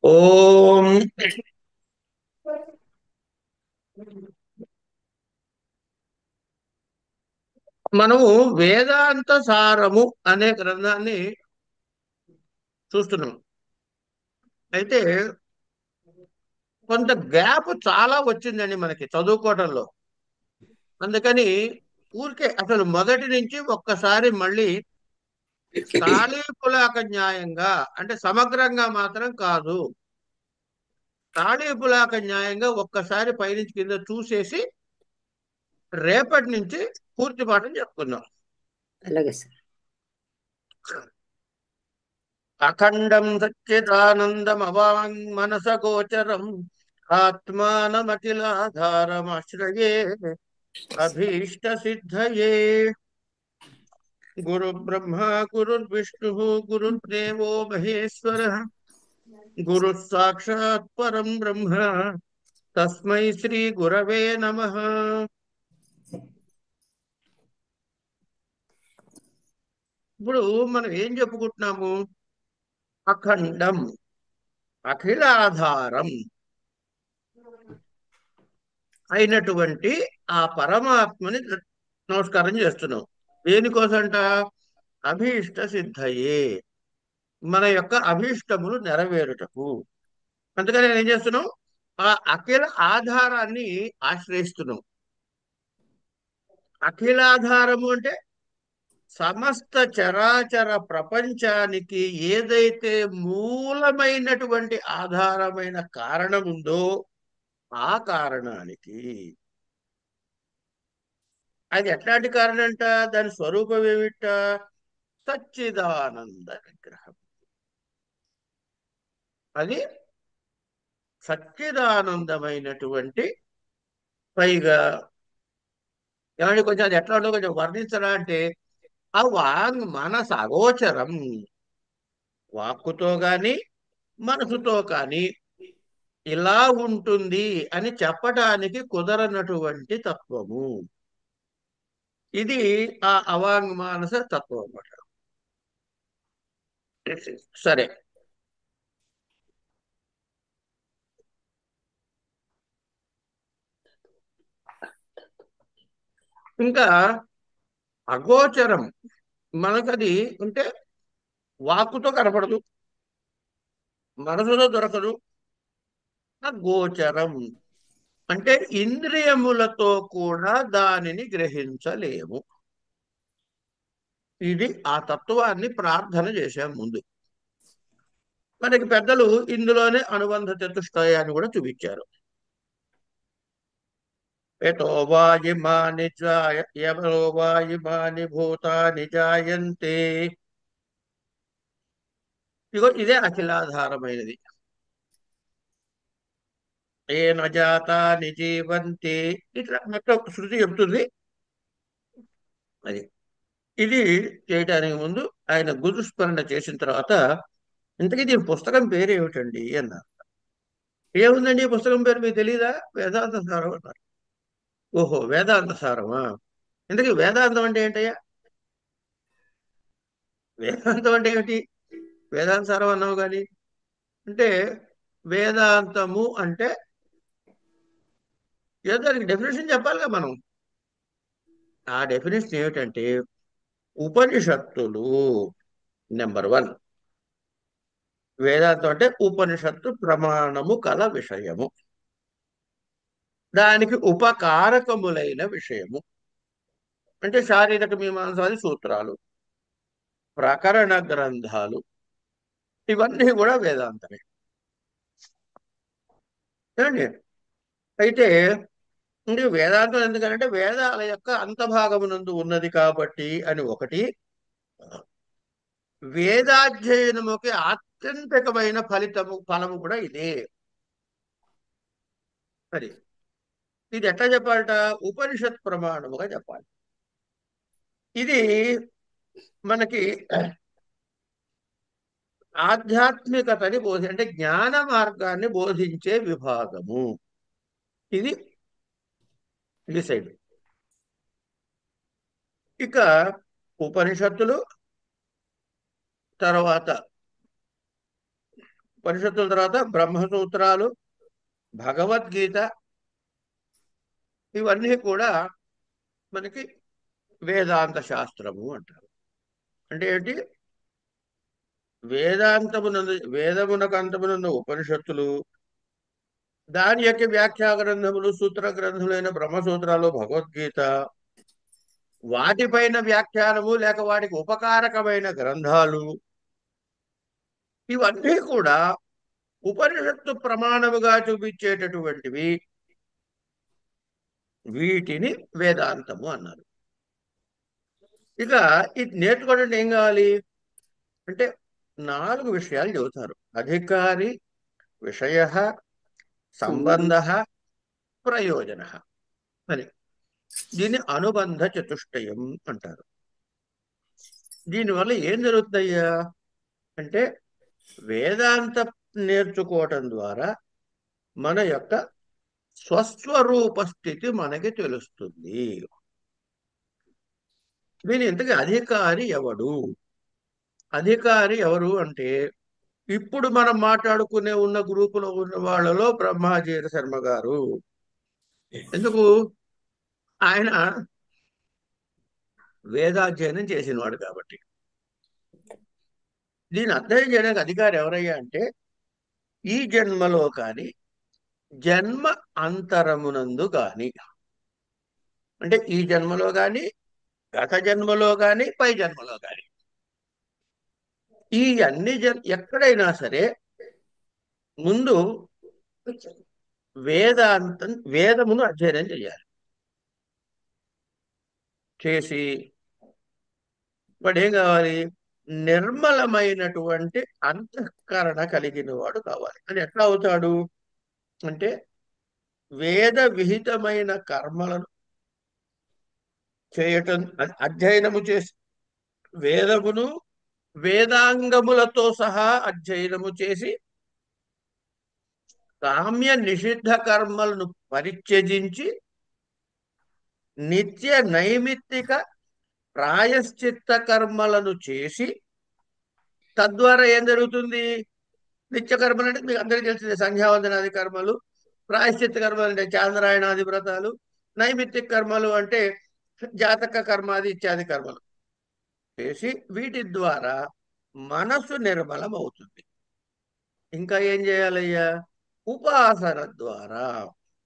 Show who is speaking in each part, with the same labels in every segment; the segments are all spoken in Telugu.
Speaker 1: ఓం మనము వేదాంత సారము అనే గ్రంథాన్ని చూస్తున్నాం. అయితే కొంత గ్యాప్ చాలా వచ్చిందండి మనకి చదువుకోవటంలో. అందుకని ఊరికే అసలు మొదటి నుంచి ఒక్కసారి మళ్ళీ తాళీపులాక న్యాయంగా, అంటే సమగ్రంగా మాత్రం కాదు, తాళీపులాక న్యాయంగా ఒక్కసారి పైనుంచి కింద చూసేసి రేపటి నుంచి పూర్తి పాఠం చెప్పుకుందాం.
Speaker 2: అలాగే సార్.
Speaker 1: అఖండం సచ్చిదానందం అవాంగ్ మనస గోచరం ఆత్మానమఖిలాధారమాశ్రయే అభీష్ట సిద్ధయే. గురు బ్రహ్మ గురుర్విష్ణు గురుర్దేవో మహేశ్వర గురు సాక్షాత్ పరం బ్రహ్మ తస్మై శ్రీ గురవే నమః. ఇప్పుడు మనం ఏం చెప్పుకుంటున్నాము? అఖండం, అఖిలాధారం అయినటువంటి ఆ పరమాత్మని నమస్కారం చేస్తున్నాం. దేనికోసంట? అభీష్ట సిద్ధయే, మన యొక్క అభీష్టములు నెరవేరుటకు. అందుకని ఏం చేస్తున్నాం? ఆ అఖిల ఆధారాన్ని ఆశ్రయిస్తున్నాం. అఖిలాధారము అంటే సమస్త చరాచర ప్రపంచానికి ఏదైతే మూలమైనటువంటి ఆధారమైన కారణం ఉందో ఆ కారణానికి. అది ఎట్లాంటి కారణం అంట? దాని స్వరూపం ఏమిట? సచ్చిదానంద విగ్రహం. అది సచ్చిదానందమైనటువంటి, పైగా ఏమంటే కొంచెం అది ఎట్లా ఉండో కొంచెం వర్ణించరా అంటే, ఆ వాంగ్ మనస అగోచరం, వాక్కుతో గాని మనసుతో కాని ఇలా ఉంటుంది అని చెప్పటానికి కుదరనటువంటి తత్వము. ఇది ఆ అవాంగ్ మానస తత్వం అన్నమాట. సరే, ఇంకా అగోచరం, మనకది అంటే వాక్కుతో కనపడదు, మనసులో దొరకదు. అగోచరం అంటే ఇంద్రియములతో కూడా దానిని గ్రహించలేము. ఇది ఆ తత్వాన్ని ప్రార్థన చేశాం ముందు. మనకి పెద్దలు ఇందులోనే అనుబంధ చతుష్టయాన్ని కూడా చూపించారు. యతో వాయిమాని యమో వాయిమాని భూతాని జాయంతే. ఇగో ఇదే అఖిలాధారమైనది. ఏన జాతాని జీవంతి, ఇట్లా మొత్తం శృతి చెప్తుంది. అది ఇది చేయటానికి ముందు ఆయన గురుస్మరణ చేసిన తర్వాత, ఇంతకీ దీని పుస్తకం పేరు ఏమిటండి అన్నారు. ఏముందండి ఈ పుస్తకం పేరు మీకు తెలీదా? వేదాంత సారం అన్నారు. ఓహో, వేదాంత సారమా? ఇంతకీ వేదాంతం అంటే ఏంటయ్యా? వేదాంతం అంటే ఏమిటి? వేదాంత సారం అన్నావు కానీ. అంటే వేదాంతము అంటే ఏదో దానికి డెఫినేషన్ చెప్పాలిగా మనం. ఆ డెఫినేషన్ ఏమిటంటే ఉపనిషత్తులు. నెంబర్ వన్, వేదాంతం అంటే ఉపనిషత్తు ప్రమాణము కల విషయము, దానికి ఉపకారకములైన విషయము. అంటే శారీరక మీమాంసాది సూత్రాలు, ప్రకరణ గ్రంథాలు, ఇవన్నీ కూడా వేదాంతమే. ఏమండి? అయితే ఇంక వేదాంతం ఎందుకంటే వేదాల యొక్క అంతభాగమునందు ఉన్నది కాబట్టి అని ఒకటి. వేదాధ్యయనముకి ఆత్యంతికమైన ఫలము కూడా ఇదే. మరి ఇది ఎట్లా చెప్పాలట? ఉపనిషత్ ప్రమాణముగా చెప్పాలి. ఇది మనకి ఆధ్యాత్మికతని అంటే జ్ఞాన మార్గాన్ని బోధించే విభాగము. ఇది డిసైడ్. ఇక ఉపనిషత్తులు తర్వాత ఉపనిషత్తుల తర్వాత బ్రహ్మసూత్రాలు, భగవద్గీత, ఇవన్నీ కూడా మనకి వేదాంత శాస్త్రము అంటారు. అంటే ఏంటి? వేదమునకు అంతమునందు ఉపనిషత్తులు, దాని యొక్క వ్యాఖ్యా గ్రంథములు, సూత్ర గ్రంథములైన బ్రహ్మసూత్రాలు, భగవద్గీత, వాటిపైన వ్యాఖ్యానము లేక వాటికి ఉపకారకమైన గ్రంథాలు, ఇవన్నీ కూడా ఉపనిషత్తు ప్రమాణముగా చూపించేటటువంటివి. వీటిని వేదాంతము అన్నారు. ఇక ఇది నేర్చుకోవడానికి ఏం కావాలి అంటే 4 విషయాలు చెబుతారు: అధికారి, విషయ, సంబంధ, ప్రయోజన అని. దీన్ని అనుబంధ చతుష్టయం అంటారు. దీనివల్ల ఏం జరుగుతుందయ్యా అంటే వేదాంత నేర్చుకోవటం ద్వారా మన యొక్క స్వస్వరూప స్థితి మనకి తెలుస్తుంది. దీని ఇంతకీ అధికారి ఎవడు? అధికారి ఎవరు అంటే ఇప్పుడు మనం మాట్లాడుకునే ఉన్న గ్రూపులో ఉన్న వాళ్ళలో బ్రహ్మాజీర శర్మ గారు. ఎందుకు? ఆయన వేదాధ్యయనం చేసినవాడు కాబట్టి. దీన్ని అధ్యయనం చేయడానికి అధికారి ఎవరయ్యా అంటే ఈ జన్మలో కానీ జన్మ అంతరమునందు కానీ, అంటే ఈ జన్మలో కానీ గత జన్మలో కానీ పై జన్మలో కానీ, ఈ అన్ని ఎక్కడైనా సరే ముందు వేదమును అధ్యయనం చేయాలి. చేసి వాడు ఏం కావాలి? నిర్మలమైనటువంటి అంతఃకరణ కలిగిన వాడు కావాలి. అది ఎట్లా అవుతాడు అంటే వేద విహితమైన కర్మలను చేయటం, అధ్యయనము చేసి వేదమును వేదాంగములతో సహా అధ్యయనము చేసి కామ్య నిషిద్ధ కర్మలను పరిత్యజించి నిత్య నైమిత్తిక ప్రాయశ్చిత్త కర్మలను చేసి తద్వారా ఏం జరుగుతుంది? నిత్య కర్మలు అంటే మీకు అందరికీ తెలిసిందే, సంధ్యావందనాది కర్మలు. ప్రాయశ్చిత్త కర్మలు అంటే చాంద్రాయణాది వ్రతాలు. నైమిత్తిక కర్మలు అంటే జాతక కర్మాది ఇత్యాది కర్మలు చేసి వీటి ద్వారా మనసు నిర్మలం అవుతుంది. ఇంకా ఏం చేయాలయ్యా? ఉపాసన ద్వారా.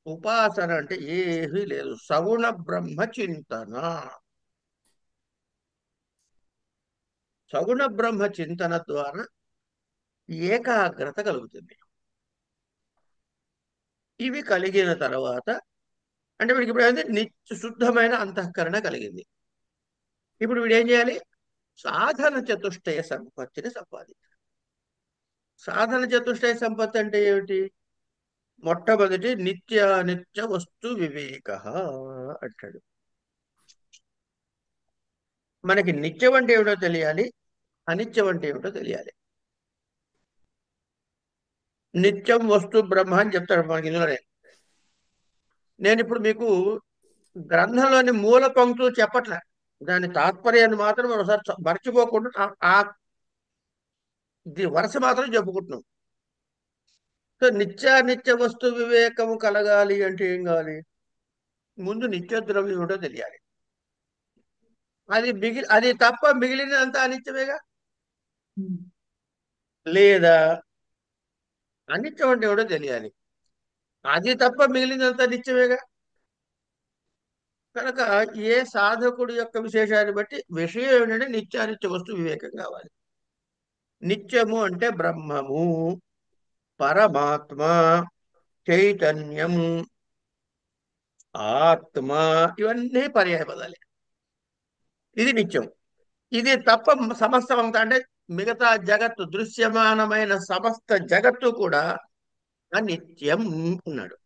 Speaker 1: ఉపాసన అంటే ఏమీ లేదు, సగుణ బ్రహ్మ చింతన. సగుణ బ్రహ్మ చింతన ద్వారా ఏకాగ్రత కలుగుతుంది. ఇవి కలిగిన తర్వాత అంటే వీడికి ఇప్పుడు ఏంటంటే నిత్య శుద్ధమైన అంతఃకరణ కలిగింది. ఇప్పుడు వీడు ఏం చేయాలి? సాధన చతుష్టయ సంపత్తిని సంపాదించాలి. సాధన చతుష్టయ సంపత్తి అంటే ఏమిటి? మొట్టమొదటి నిత్య వస్తు వివేక అంటాడు. మనకి నిత్యం అంటే ఏమిటో తెలియాలి, అనిత్యం అంటే ఏమిటో తెలియాలి. నిత్యం వస్తు బ్రహ్మ అని చెప్తాడు మనకి ఇందులోనే. నేను ఇప్పుడు మీకు గ్రంథంలోని మూల పంక్తులు చెప్పట్లే, దాని తాత్పర్యాన్ని మాత్రం ఒకసారి మర్చిపోకుండా వరుస మాత్రం చెప్పుకుంటున్నాం. సో నిత్య వస్తు వివేకము కలగాలి అంటే ఏం కావాలి? ముందు నిత్య ద్రవ్యం ఏమిటో తెలియాలి. అది తప్ప మిగిలినంతా అనిత్యమేగా. లేదా అనిత్యం అంటే ఏమిటో తెలియాలి. అది తప్ప మిగిలినంతా నిత్యమేగా. కనుక ఏ సాధకుడి యొక్క విశేషాన్ని బట్టి విషయం ఏంటంటే నిత్యానిత్య వస్తు వివేకం కావాలి. నిత్యము అంటే బ్రహ్మము, పరమాత్మ, చైతన్యం, ఆత్మ, ఇవన్నీ పర్యాయ పదాలే. ఇది నిత్యం. ఇది తప్ప సమస్తం అంతా అంటే మిగతా జగత్తు, దృశ్యమానమైన సమస్త జగత్తు కూడా అనిత్యం ఉన్నాడు.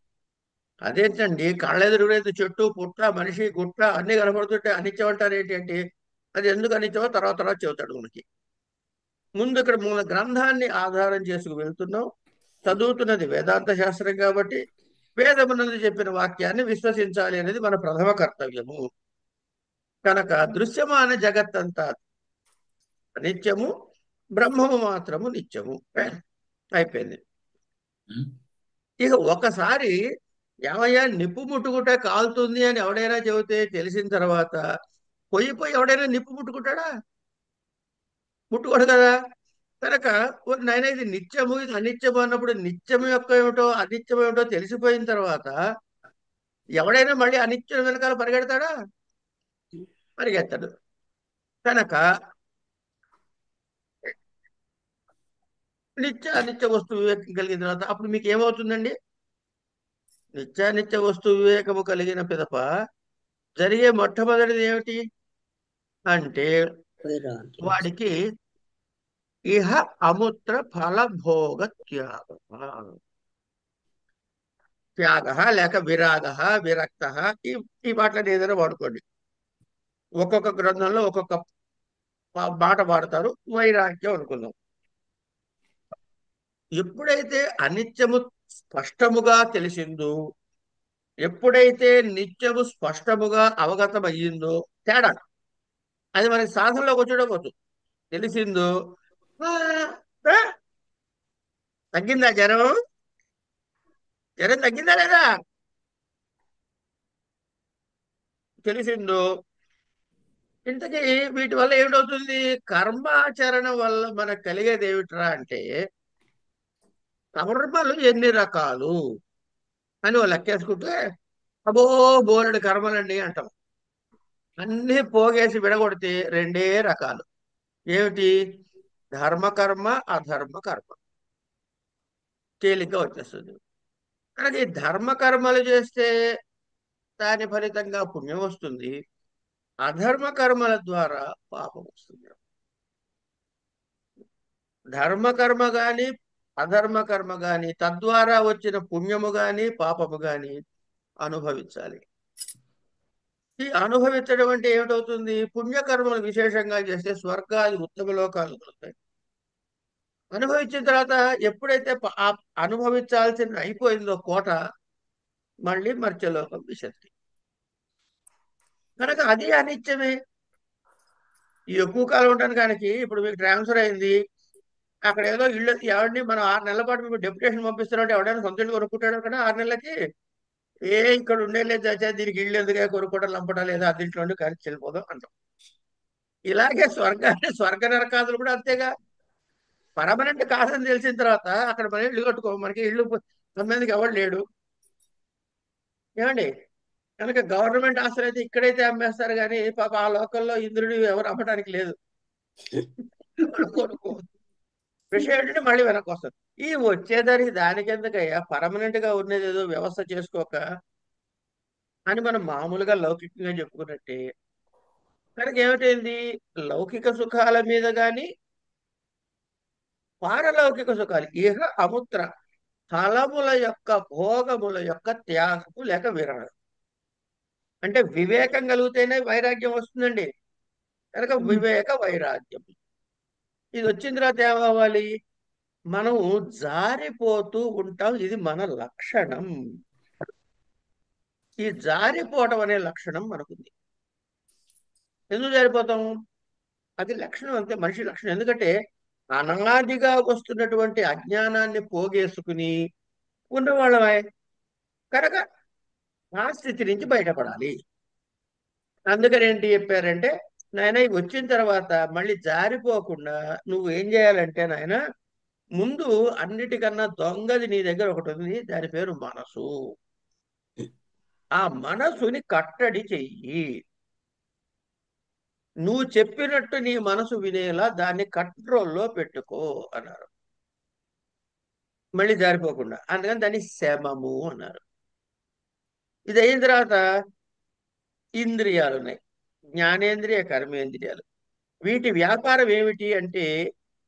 Speaker 1: అదేంటండి, కళ్ళెదురుగైతే చెట్టు పుట్ట మనిషి గుట్ట అన్ని కనపడుతుంటే అనిత్యం అంటారు ఏంటి అంటే అది ఎందుకు అనిత్యమో తర్వాత తర్వాత చెబుతాడు మనకి. ముందు ఇక్కడ మూల గ్రంథాన్ని ఆధారం చేసుకు వెళ్తున్నాం. చదువుతున్నది వేదాంత శాస్త్రం కాబట్టి వేదమునందు చెప్పిన వాక్యాన్ని విశ్వసించాలి అనేది మన ప్రథమ కర్తవ్యము. కనుక దృశ్యమాన జగత్తంతా అనిత్యము, బ్రహ్మము మాత్రము నిత్యము. అయిపోయింది.
Speaker 2: ఉమ్.
Speaker 1: ఇక ఒకసారి ఏమయ్యా నిప్పు ముట్టుకుంటే కాలుతుంది అని ఎవడైనా చెబితే తెలిసిన తర్వాత పోయి ఎవడైనా నిప్పు ముట్టుకుంటాడా? ముట్టుకోడు కదా. కనుక నాయన ఇది నిత్యము ఇది అనిత్యము అన్నప్పుడు నిత్యము యొక్క ఏమిటో అనిత్యం ఏమిటో తెలిసిపోయిన తర్వాత ఎవడైనా మళ్ళీ అనిత్యం వెనకాల పరిగెడతాడా? పరిగెత్తడు. కనుక అనిత్య వస్తు వివేకం కలిగిన తర్వాత అప్పుడు మీకు ఏమవుతుందండి? నిత్యానిత్య వస్తు వివేకము కలిగిన పిదప జరిగే మొట్టమొదటిది ఏమిటి అంటే
Speaker 2: వైరాగ్యం.
Speaker 1: వాడికి ఇహ అముత్ర ఫల భోగ త్యాగ. త్యాగ లేక విరాగ, విరక్త, ఈ ఈ మాటలను ఏదైనా వాడుకోండి. ఒక్కొక్క గ్రంథంలో ఒక్కొక్క మాట వాడతారు. వైరాగ్యం అనుకుందాం. ఎప్పుడైతే అనిత్యము స్పష్టముగా తెలిసిందో, ఎప్పుడైతే నిత్యము స్పష్టముగా అవగతమయ్యిందో, తేడా అది మనకి సాధనలోకి వచ్చేటప్పుడు తెలిసిందో, ఆ, ఆ, తగ్గిందా జ్వరం? జ్వరం తగ్గిందా లేదా? తెలిసిందో, ఇంతకీ వీటి వల్ల ఏమిటవుతుంది? కర్మాచరణ వల్ల మనకు కలిగేది ఏమిట్రా అంటే, కర్మలు ఎన్ని రకాలు అని వాళ్ళు లెక్కేసుకుంటే అబో బోలెడు కర్మలండి అంటాం. అన్ని పోగేసి విడగొడితే రెండే రకాలు. ఏమిటి? ధర్మకర్మ, అధర్మ కర్మ. తేలిగ్గా వచ్చేస్తుంది. కానీ ధర్మకర్మలు చేస్తే దాని ఫలితంగా పుణ్యం వస్తుంది. అధర్మ కర్మల ద్వారా పాపం వస్తుంది. ధర్మకర్మ గాని అధర్మ కర్మ గాని తద్వారా వచ్చిన పుణ్యము గాని పాపము గాని అనుభవించాలి. ఈ అనుభవించడం అంటే ఏమిటవుతుంది? పుణ్యకర్మలు విశేషంగా చేస్తే స్వర్గాది ఉత్తమ లోకాలు కలుగుతాయి. అనుభవించిన తర్వాత ఎప్పుడైతే ఆ అనుభవించాల్సిన అయిపోయిందో కోట, మళ్ళీ మర్త్యలోకం విశక్తి. కనుక అది అనిత్యమే. ఈ ఎక్కువ కాలం ఉండడానికి ఇప్పుడు మీకు ట్రాన్స్ఫర్ అయింది. అక్కడ ఏదో ఇల్లు ఎవరిని మనం 6 నెలల పాటు మీకు డెప్యుటేషన్ పంపిస్తున్నారంటే ఎవడైనా సొంత ఇల్లు కొనుక్కుంటాడు కదా 6 నెలలకి. ఇక్కడ ఉండేలేదు చాచా, దీనికి ఇల్లు ఎందుకే కొనుక్కోవడం లంపటా లేదా అద్దీంట్లో ఉండి కలిసి వెళ్ళిపోదాం అంటాం. ఇలాగే స్వర్గ నరకాదులు కూడా అంతేగా. పర్మనెంట్ కాదని తెలిసిన తర్వాత అక్కడ మనం ఇల్లు కట్టుకో, మనకి ఇల్లు అమ్మేందుకు ఎవడు లేడు. ఏమండి? కనుక గవర్నమెంట్ ఆస్తులు అయితే ఇక్కడైతే అమ్మేస్తారు కానీ పాప ఆ లోకల్లో ఇంద్రుడు ఎవరు అమ్మటానికి లేదు. కొనుక్కో. విషయం ఏంటంటే మళ్ళీ వెనక్కి వస్తుంది. ఈ వచ్చేదానికి దానికి ఎందుకయ్యా పర్మనెంట్ గా ఉన్నది ఏదో వ్యవస్థ చేసుకోక అని మనం మామూలుగా లౌకికంగా చెప్పుకున్నట్టే. కనుక ఏమిటైంది? లౌకిక సుఖాల మీద గాని పారలౌకిక సుఖాలు ఇహ అముత్ర ఫలముల యొక్క భోగముల యొక్క త్యాగము లేక విరమణ. అంటే వివేకం కలిగితేనే వైరాగ్యం వస్తుందండి. కనుక వివేక వైరాగ్యం ఇది వచ్చిన తర్వాత ఏమవ్వాలి? మనం జారిపోతూ ఉంటాం. ఇది మన లక్షణం. ఈ జారిపోవటం అనే లక్షణం మనకుంది. ఎందుకు జారిపోతాం? అది లక్షణం, అంతే మనిషి లక్షణం. ఎందుకంటే అనాదిగా వస్తున్నటువంటి అజ్ఞానాన్ని పోగేసుకుని ఉన్నవాళ్ళమే. కనుక ఆ స్థితి నుంచి బయటపడాలి. అందుకని ఏంటి చెప్పారంటే, నాయన ఇవి వచ్చిన తర్వాత మళ్ళీ జారిపోకుండా నువ్వు ఏం చేయాలంటే నాయన, ముందు అన్నిటికన్నా దొంగది నీ దగ్గర ఒకటి ఉంది. దాని పేరు మనసు. ఆ మనసుని కట్టడి చెయ్యి. నువ్వు చెప్పినట్టు నీ మనసు వినేలా దాన్ని కంట్రోల్లో పెట్టుకో అన్నారు. మళ్ళీ జారిపోకుండా. అందుకని దాన్ని శమము అన్నారు. ఇది అయిన తర్వాత ఇంద్రియాలు ఉన్నాయి. జ్ఞానేంద్రియ, కర్మేంద్రియాలు. వీటి వ్యాపారం ఏమిటి అంటే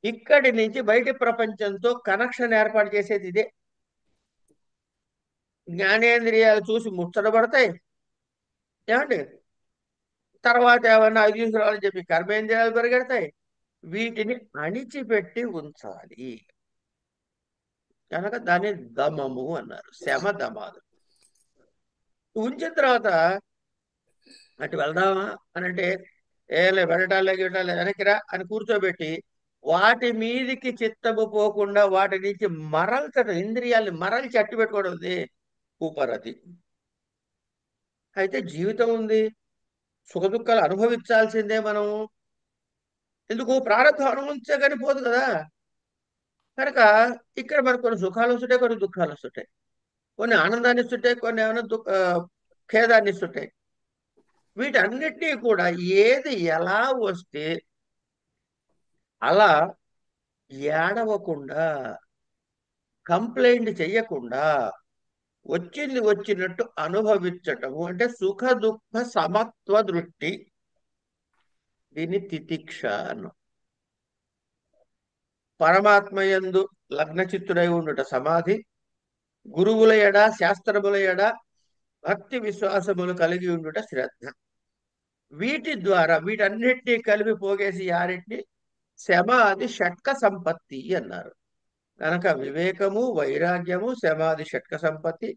Speaker 1: ఇక్కడి నుంచి బయటి ప్రపంచంతో కనెక్షన్ ఏర్పాటు చేసేది ఇదే. జ్ఞానేంద్రియాలు చూసి ముచ్చటపడతాయి. ఏమండి? తర్వాత ఏమన్నా అవి తీసుకురావాలని చెప్పి కర్మేంద్రియాలు పరిగెడతాయి. వీటిని అణిచిపెట్టి ఉంచాలి. కనుక దాన్ని దమము అన్నారు. శమ దమాలు. ఉంచిన తర్వాత అటు వెళ్దామా అని అంటే, ఏలే వెళ్ళటాలే గిట్టాలే వెనక్కిరా అని కూర్చోబెట్టి వాటి మీదికి చిత్తము పోకుండా వాటి నుంచి మరల్చడం, ఇంద్రియాల్ని మరల్చి అట్టు పెట్టుకోవడం ఉంది ఉపరతి. అయితే జీవితం ఉంది, సుఖదుఖాలు అనుభవించాల్సిందే మనం. ఎందుకు? ప్రారంభం అనుభవించే కానీ పోదు కదా. కనుక ఇక్కడ మనకు కొన్ని సుఖాలు వస్తుంటాయి, కొన్ని దుఃఖాలు వస్తుంటాయి, కొన్ని ఆనందాన్ని ఇస్తుంటాయి, కొన్ని ఏమైనా ఖేదాన్ని ఇస్తుంటాయి. వీటన్నిటినీ కూడా ఏది ఎలా వస్తే అలా ఏడవకుండా, కంప్లైంట్ చెయ్యకుండా, వచ్చింది వచ్చినట్టు అనుభవించటము అంటే సుఖ దుఃఖ సమత్వ దృష్టి. దీన్ని తితిక్ష అన్న. పరమాత్మయందు లగ్నచిత్తుడై ఉండుట సమాధి, గురువుల ఎడ శాస్త్రముల ఎడ భక్తి విశ్వాసములు కలిగి ఉండుట శ్రద్ధ. వీటి ద్వారా వీటన్నిటినీ కలిపి పోగేసి ఆరింటిని సమాధి షట్క సంపత్తి అన్నారు. కనుక వివేకము, వైరాగ్యము, సమాధి షట్క సంపత్తి.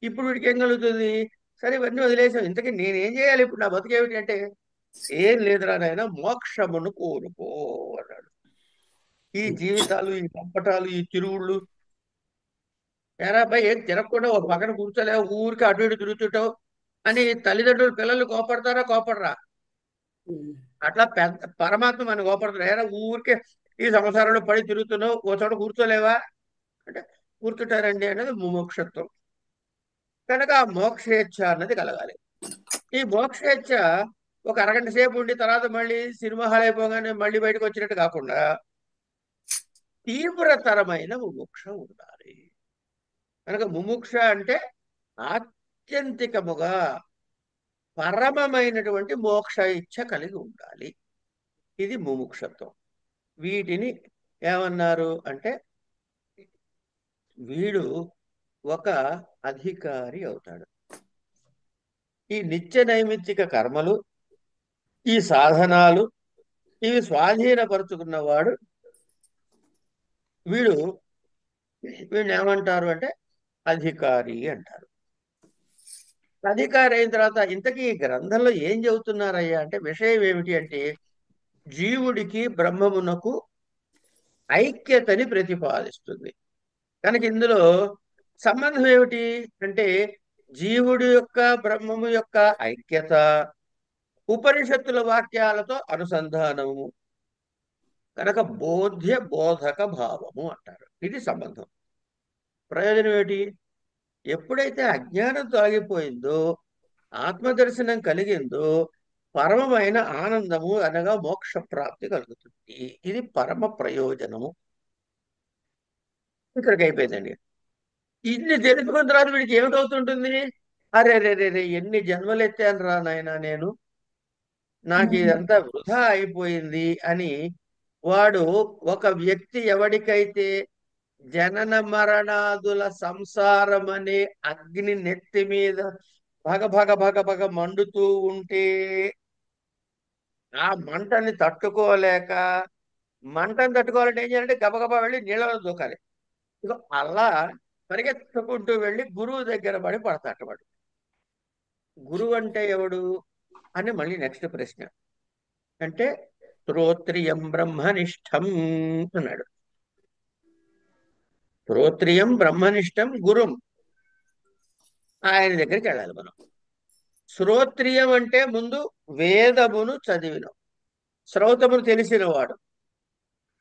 Speaker 1: ఇప్పుడు వీడికి ఏం కలుగుతుంది? సరే ఇవన్నీ వదిలేసాం, ఇంతకీ నేనేం చేయాలి ఇప్పుడు? నా బతుకేమిటి అంటే, ఏం లేదురా నాయన, మోక్షమును కోరుకో అన్నాడు. ఈ జీవితాలు, ఈ పంపటాలు, ఈ తిరుగుళ్ళు, ఎరా అబ్బాయి ఏం తిరగకుండా ఒక పక్కన కూర్చోలేవు, ఊరికి అటు ఇటు తిరుగుతుంటావు అని తల్లిదండ్రులు పిల్లలు కోపడతారా? కోపడరా? అట్లా పెద్ద పరమాత్మ మన కోపడతారు. ఎరా ఊరికే ఈ సంసారంలో పడి తిరుగుతున్నావు, ఓ చోట కూర్చోలేవా అంటే కూర్చుంటారండి అనేది ముముక్షత్వం. కనుక ఆ మోక్షేచ్ఛ అన్నది కలగాలి. ఈ మోక్షేచ్ఛ ఒక అరగంట సేపు ఉండి తర్వాత మళ్ళీ సినిమా హాల్ అయిపోగానే మళ్ళీ బయటకు వచ్చినట్టు కాకుండా తీవ్రతరమైన ముముక్ష ఉండాలి. కనుక ముముక్ష అంటే ఆత్యంతికముగా పరమమైనటువంటి మోక్ష ఇచ్ఛ కలిగి ఉండాలి. ఇది ముముక్షత్వం. వీటిని ఏమన్నారు అంటే, వీడు ఒక అధికారి అవుతాడు. ఈ నిత్య నైమిత్తిక కర్మలు, ఈ సాధనాలు, ఇవి స్వాధీనపరుచుకున్నవాడు వీడు, వీడిని ఏమంటారు అంటే అధికారి అంటారు. అధికారి అయిన తర్వాత ఇంతకీ ఈ గ్రంథంలో ఏం చెబుతున్నారయ్యా అంటే, విషయం ఏమిటి అంటే జీవుడికి బ్రహ్మమునకు ఐక్యతని ప్రతిపాదిస్తుంది. కనుక ఇందులో సంబంధం ఏమిటి అంటే, జీవుడి యొక్క బ్రహ్మము యొక్క ఐక్యత ఉపనిషత్తుల వాక్యాలతో అనుసంధానము. కనుక బోధ్య బోధక భావము అంటారు. ఇది సంబంధం. ప్రయోజనం ఏమిటి? ఎప్పుడైతే అజ్ఞానం తొలగిపోయిందో, ఆత్మదర్శనం కలిగిందో, పరమమైన ఆనందము అనగా మోక్ష ప్రాప్తి కలుగుతుంది. ఇది పరమ ప్రయోజనము. ఇక్కడికి అయిపోయిందండి. ఇన్ని తెలుసుకున్న తర్వాత వీడికి ఏమిటవుతుంటుంది? అరే రే రే రే, ఎన్ని జన్మలు ఎత్తాను రా నాయన నేను, నాకు ఇదంతా వృధా అయిపోయింది అని వాడు, ఒక వ్యక్తి ఎవడికైతే జనన మరణాదుల సంసారం అనే అగ్ని నెత్తి మీద భగ భగ భగ భగ మండుతూ ఉంటే ఆ మంటని తట్టుకోలేక, మంటను తట్టుకోవాలంటే ఏం చేయాలంటే గబగబా వెళ్ళి నీళ్ళలో దూకాలి. ఇక అలా పరిగెత్తుకుంటూ వెళ్ళి గురువు దగ్గర పడి పడతాడు వాడు. గురువు అంటే ఎవడు అని మళ్ళీ నెక్స్ట్ ప్రశ్న. అంటే శ్రోత్రియం బ్రహ్మనిష్టం అన్నాడు. శ్రోత్రియం బ్రహ్మనిష్టం గురుం, ఆయన దగ్గరికి వెళ్ళాలి మనం. శ్రోత్రియం అంటే ముందు వేదమును చదివిన, శ్రౌతమును తెలిసినవాడు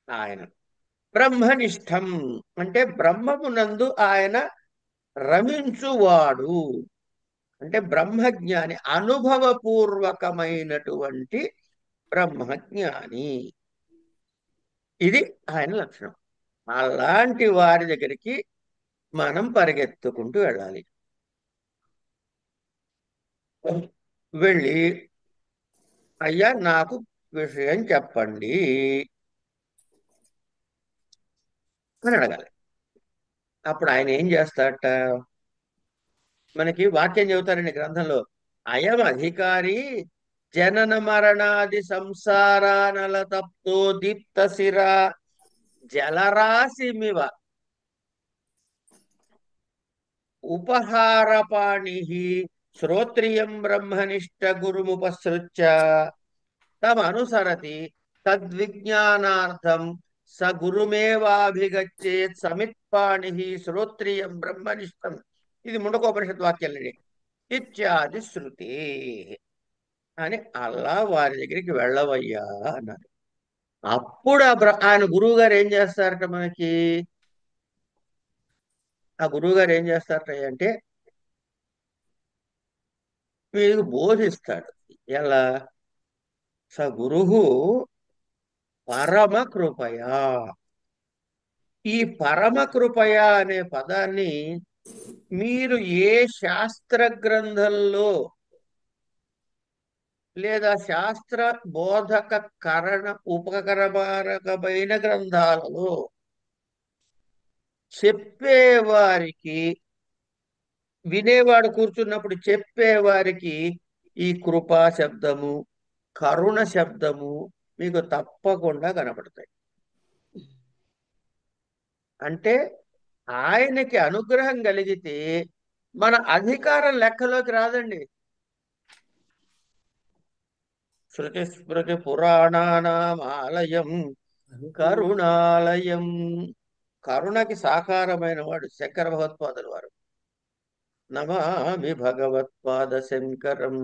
Speaker 1: ఆయన. బ్రహ్మనిష్టం అంటే బ్రహ్మమునందు ఆయన రమించువాడు, అంటే బ్రహ్మజ్ఞాని, అనుభవపూర్వకమైనటువంటి బ్రహ్మజ్ఞాని. ఇది ఆయన లక్షణం. అలాంటి వారి దగ్గరికి మనం పరిగెత్తుకుంటూ వెళ్ళాలి. వెళ్ళి, అయ్యా నాకు విషయం చెప్పండి అని అడగాలి. అప్పుడు ఆయన ఏం చేస్తాడట? మనకి వాక్యం చెబుతారండి గ్రంథంలో. అయం అధికారి జనన మరణాది సంసారానల తప్తో దీప్త శిర జలరాశిమివ ఉపహారపాణి శ్రోత్రియం బ్రహ్మనిష్ట గురుముపసృత్య తమ అనుసరతి తద్విజ్ఞానార్థం స గురుమేవాభిగచ్చేత్ సమిత్పాణి శ్రోత్రియం బ్రహ్మనిష్టం. ఇది ముండకోపనిషత్ వాక్యాలండి. ఇత్యాది శృతి అని అలా వారి దగ్గరికి వెళ్ళవయ్యా అన్నారు. అప్పుడు ఆయన గురువు గారు ఏం చేస్తారట మనకి? ఆ గురువు గారు ఏం చేస్తారట అంటే మీకు బోధిస్తాడు. ఎలా? స గురువు పరమ కృపయా. ఈ పరమ కృపయా అనే పదాన్ని మీరు ఏ శాస్త్ర గ్రంథంలో లేదా శాస్త్ర బోధక కరణ ఉపకరణ గ్రంథాలలో చెప్పేవారికి, వినేవాడు కూర్చున్నప్పుడు చెప్పేవారికి ఈ కృపా శబ్దము, కరుణ శబ్దము మీకు తప్పకుండా కనపడతాయి. అంటే ఆయనకి అనుగ్రహం కలిగితే మన అధికారం లెక్కలోకి రాదండి. శృతి స్మృతి పురాణానాం ఆలయం కరుణాలయం. కరుణకి సాకారమైన వాడు శంకర భగవత్పాదులు వారు. నమామి భగవత్పాద శంకరం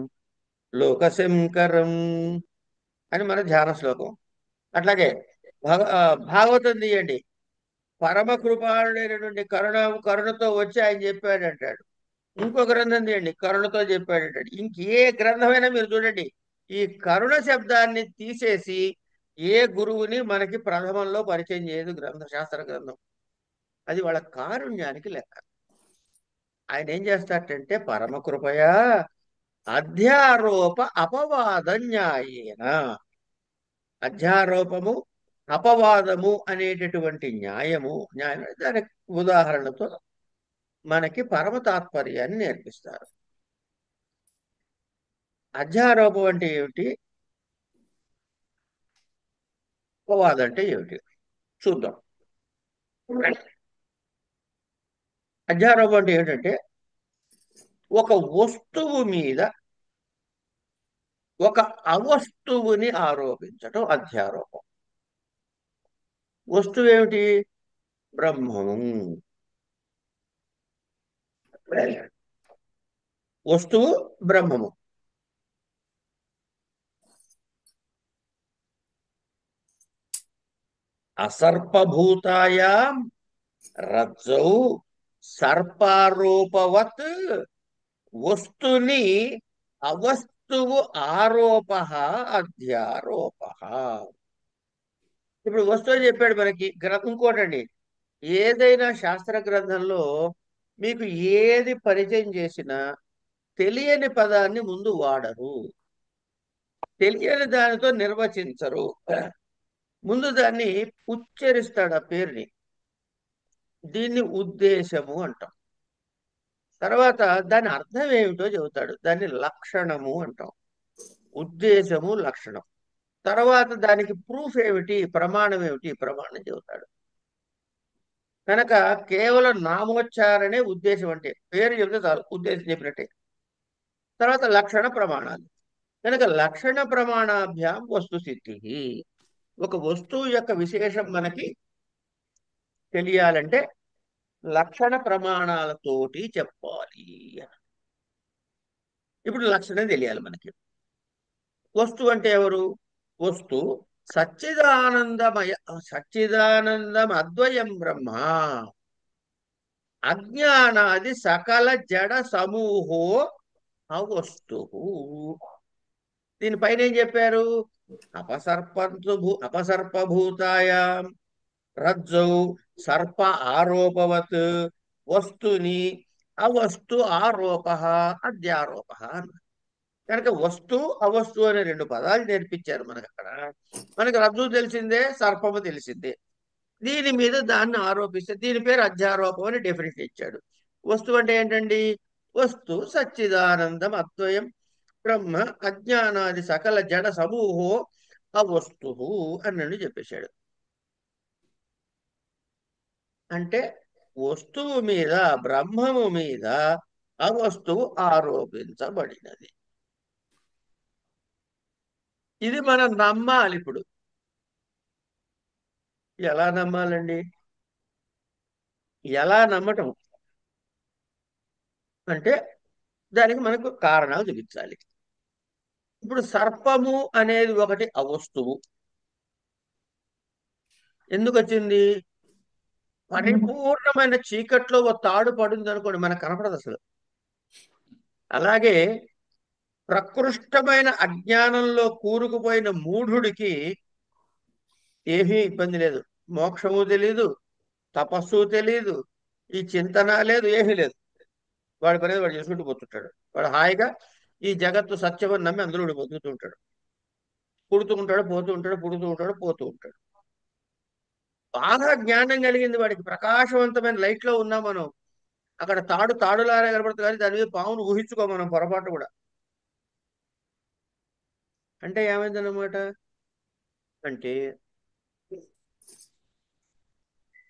Speaker 1: లోకశంకరం అని మన ధ్యాన శ్లోకం. అట్లాగే భాగవతం తీయండి. పరమ కృపాళుడైనటువంటి కరుణతో వచ్చి ఆయన చెప్పాడు అంటాడు. ఇంకో గ్రంథం తీయండి, కరుణతో చెప్పాడు అంటాడు. ఇంకే గ్రంథమైనా మీరు చూడండి, ఈ కరుణ శబ్దాన్ని తీసేసి ఏ గురువుని మనకి ప్రథమంలో పరిచయం చేయదు శాస్త్ర గ్రంథం. అది వాళ్ళ కారుణ్యానికి లెక్క. ఆయన ఏం చేస్తాడంటే పరమ కృపయా అధ్యారోప అపవాద న్యాయేన. అధ్యారోపము అపవాదము అనేటటువంటి న్యాయం దానికి ఉదాహరణతో మనకి పరమ తాత్పర్యాన్ని నేర్పిస్తారు. అధ్యారోపం అంటే ఏమిటి? అపవాదం అంటే ఏమిటి చూద్దాం. అధ్యారోపం అంటే ఏమిటంటే ఒక వస్తువు మీద ఒక అవస్తువుని ఆరోపించటం అధ్యారోపం. వస్తువు ఏమిటి? బ్రహ్మము. వస్తువు బ్రహ్మము. అసర్పభూతాయాం రజ్జౌ సర్పారోపవత్ వస్తుని అవస్తువు ఆరోప అధ్యారోప. ఇప్పుడు వస్తువు చెప్పాడు మనకి. ఇంకోటండి, ఏదైనా శాస్త్ర గ్రంథంలో మీకు ఏది పరిచయం చేసినా తెలియని పదాన్ని ముందు వాడరు, తెలియని దానితో నిర్వచించరు. ముందు దాన్ని ఉచ్చరిస్తాడు, ఆ పేరుని. దీన్ని ఉద్దేశము అంటాం. తర్వాత దాని అర్థం ఏమిటో చెబుతాడు, దాన్ని లక్షణము అంటాం. ఉద్దేశము, లక్షణం. తర్వాత దానికి ప్రూఫ్ ఏమిటి, ప్రమాణం ఏమిటి, ప్రమాణం చెబుతాడు. కనుక కేవలం నామోచ్చారణే ఉద్దేశం. అంటే పేరు చెబితే చాలు, ఉద్దేశం చెప్పినట్టే. తర్వాత లక్షణ ప్రమాణాలు. కనుక లక్షణ ప్రమాణాభ్యాం వస్తుసిద్ధి. ఒక వస్తువు యొక్క విశేషం మనకి తెలియాలంటే లక్షణ ప్రమాణాలతోటి చెప్పాలి. ఇప్పుడు లక్షణం తెలియాలి మనకి. వస్తువు అంటే ఎవరు? వస్తు సచ్చిదానందం అద్వయం బ్రహ్మ అజ్ఞానాది సకల జడ సమూహో అవస్తు. దీనిపైన ఏం చెప్పారు? అపసర్పభూతాయాం రజ్జౌ సర్ప ఆరోపవత్ వస్తుని అవస్తు ఆరోప అధ్యారోప. కనుక వస్తు అవస్తు అనే రెండు పదాలు నేర్పించారు మనకు అక్కడ. మనకు రజ్జు తెలిసిందే, సర్పము తెలిసిందే. దీని మీద దాన్ని ఆరోపిస్తే దీని పేరు అధ్యారోపం అని డెఫినేషన్ ఇచ్చాడు. వస్తువు అంటే ఏంటండి? వస్తు సచ్చిదానందం అద్వయం బ్రహ్మ అజ్ఞానాది సకల జడ సమూహో అవస్తు అన్నట్టు చెప్పేశాడు. అంటే వస్తువు మీద, బ్రహ్మము మీద ఆ వస్తువు ఆరోపించబడినది. ఇది మనం నమ్మాలి. ఇప్పుడు ఎలా నమ్మాలండి? ఎలా నమ్మటం అంటే దానికి మనకు కారణాలు చూపించాలి. ఇప్పుడు సర్పము అనేది ఒకటి అవస్తువు. ఎందుకు వచ్చింది? పరిపూర్ణమైన చీకట్లో ఓ తాడు పడింది అనుకోండి, మనకు కనపడదు అసలు. అలాగే ప్రకృష్టమైన అజ్ఞానంలో కూరుకుపోయిన మూఢుడికి ఏమీ ఇబ్బంది లేదు. మోక్షము తెలీదు, తపస్సు తెలీదు, ఈ చింతన లేదు, ఏమీ లేదు. వాడి పని వాడు చేసుకుంటూ పోతుంటాడు. వాడు హాయిగా ఈ జగత్తు సత్యమని నమ్మి అందులో వాడు బతుకుతూ ఉంటాడు. పుడుతూ ఉంటాడు, పోతూ ఉంటాడు, పుడుతూ ఉంటాడు, పోతూ ఉంటాడు. బాగా జ్ఞానం కలిగింది వాడికి, ప్రకాశవంతమైన లైట్ లో ఉన్నాం మనం. అక్కడ తాడు తాడులాగా కనబడుతుంది, కానీ దాని మీద పామును ఊహించుకో మనం పొరపాటు కూడా. అంటే ఏమైందన్నమాట? అంటే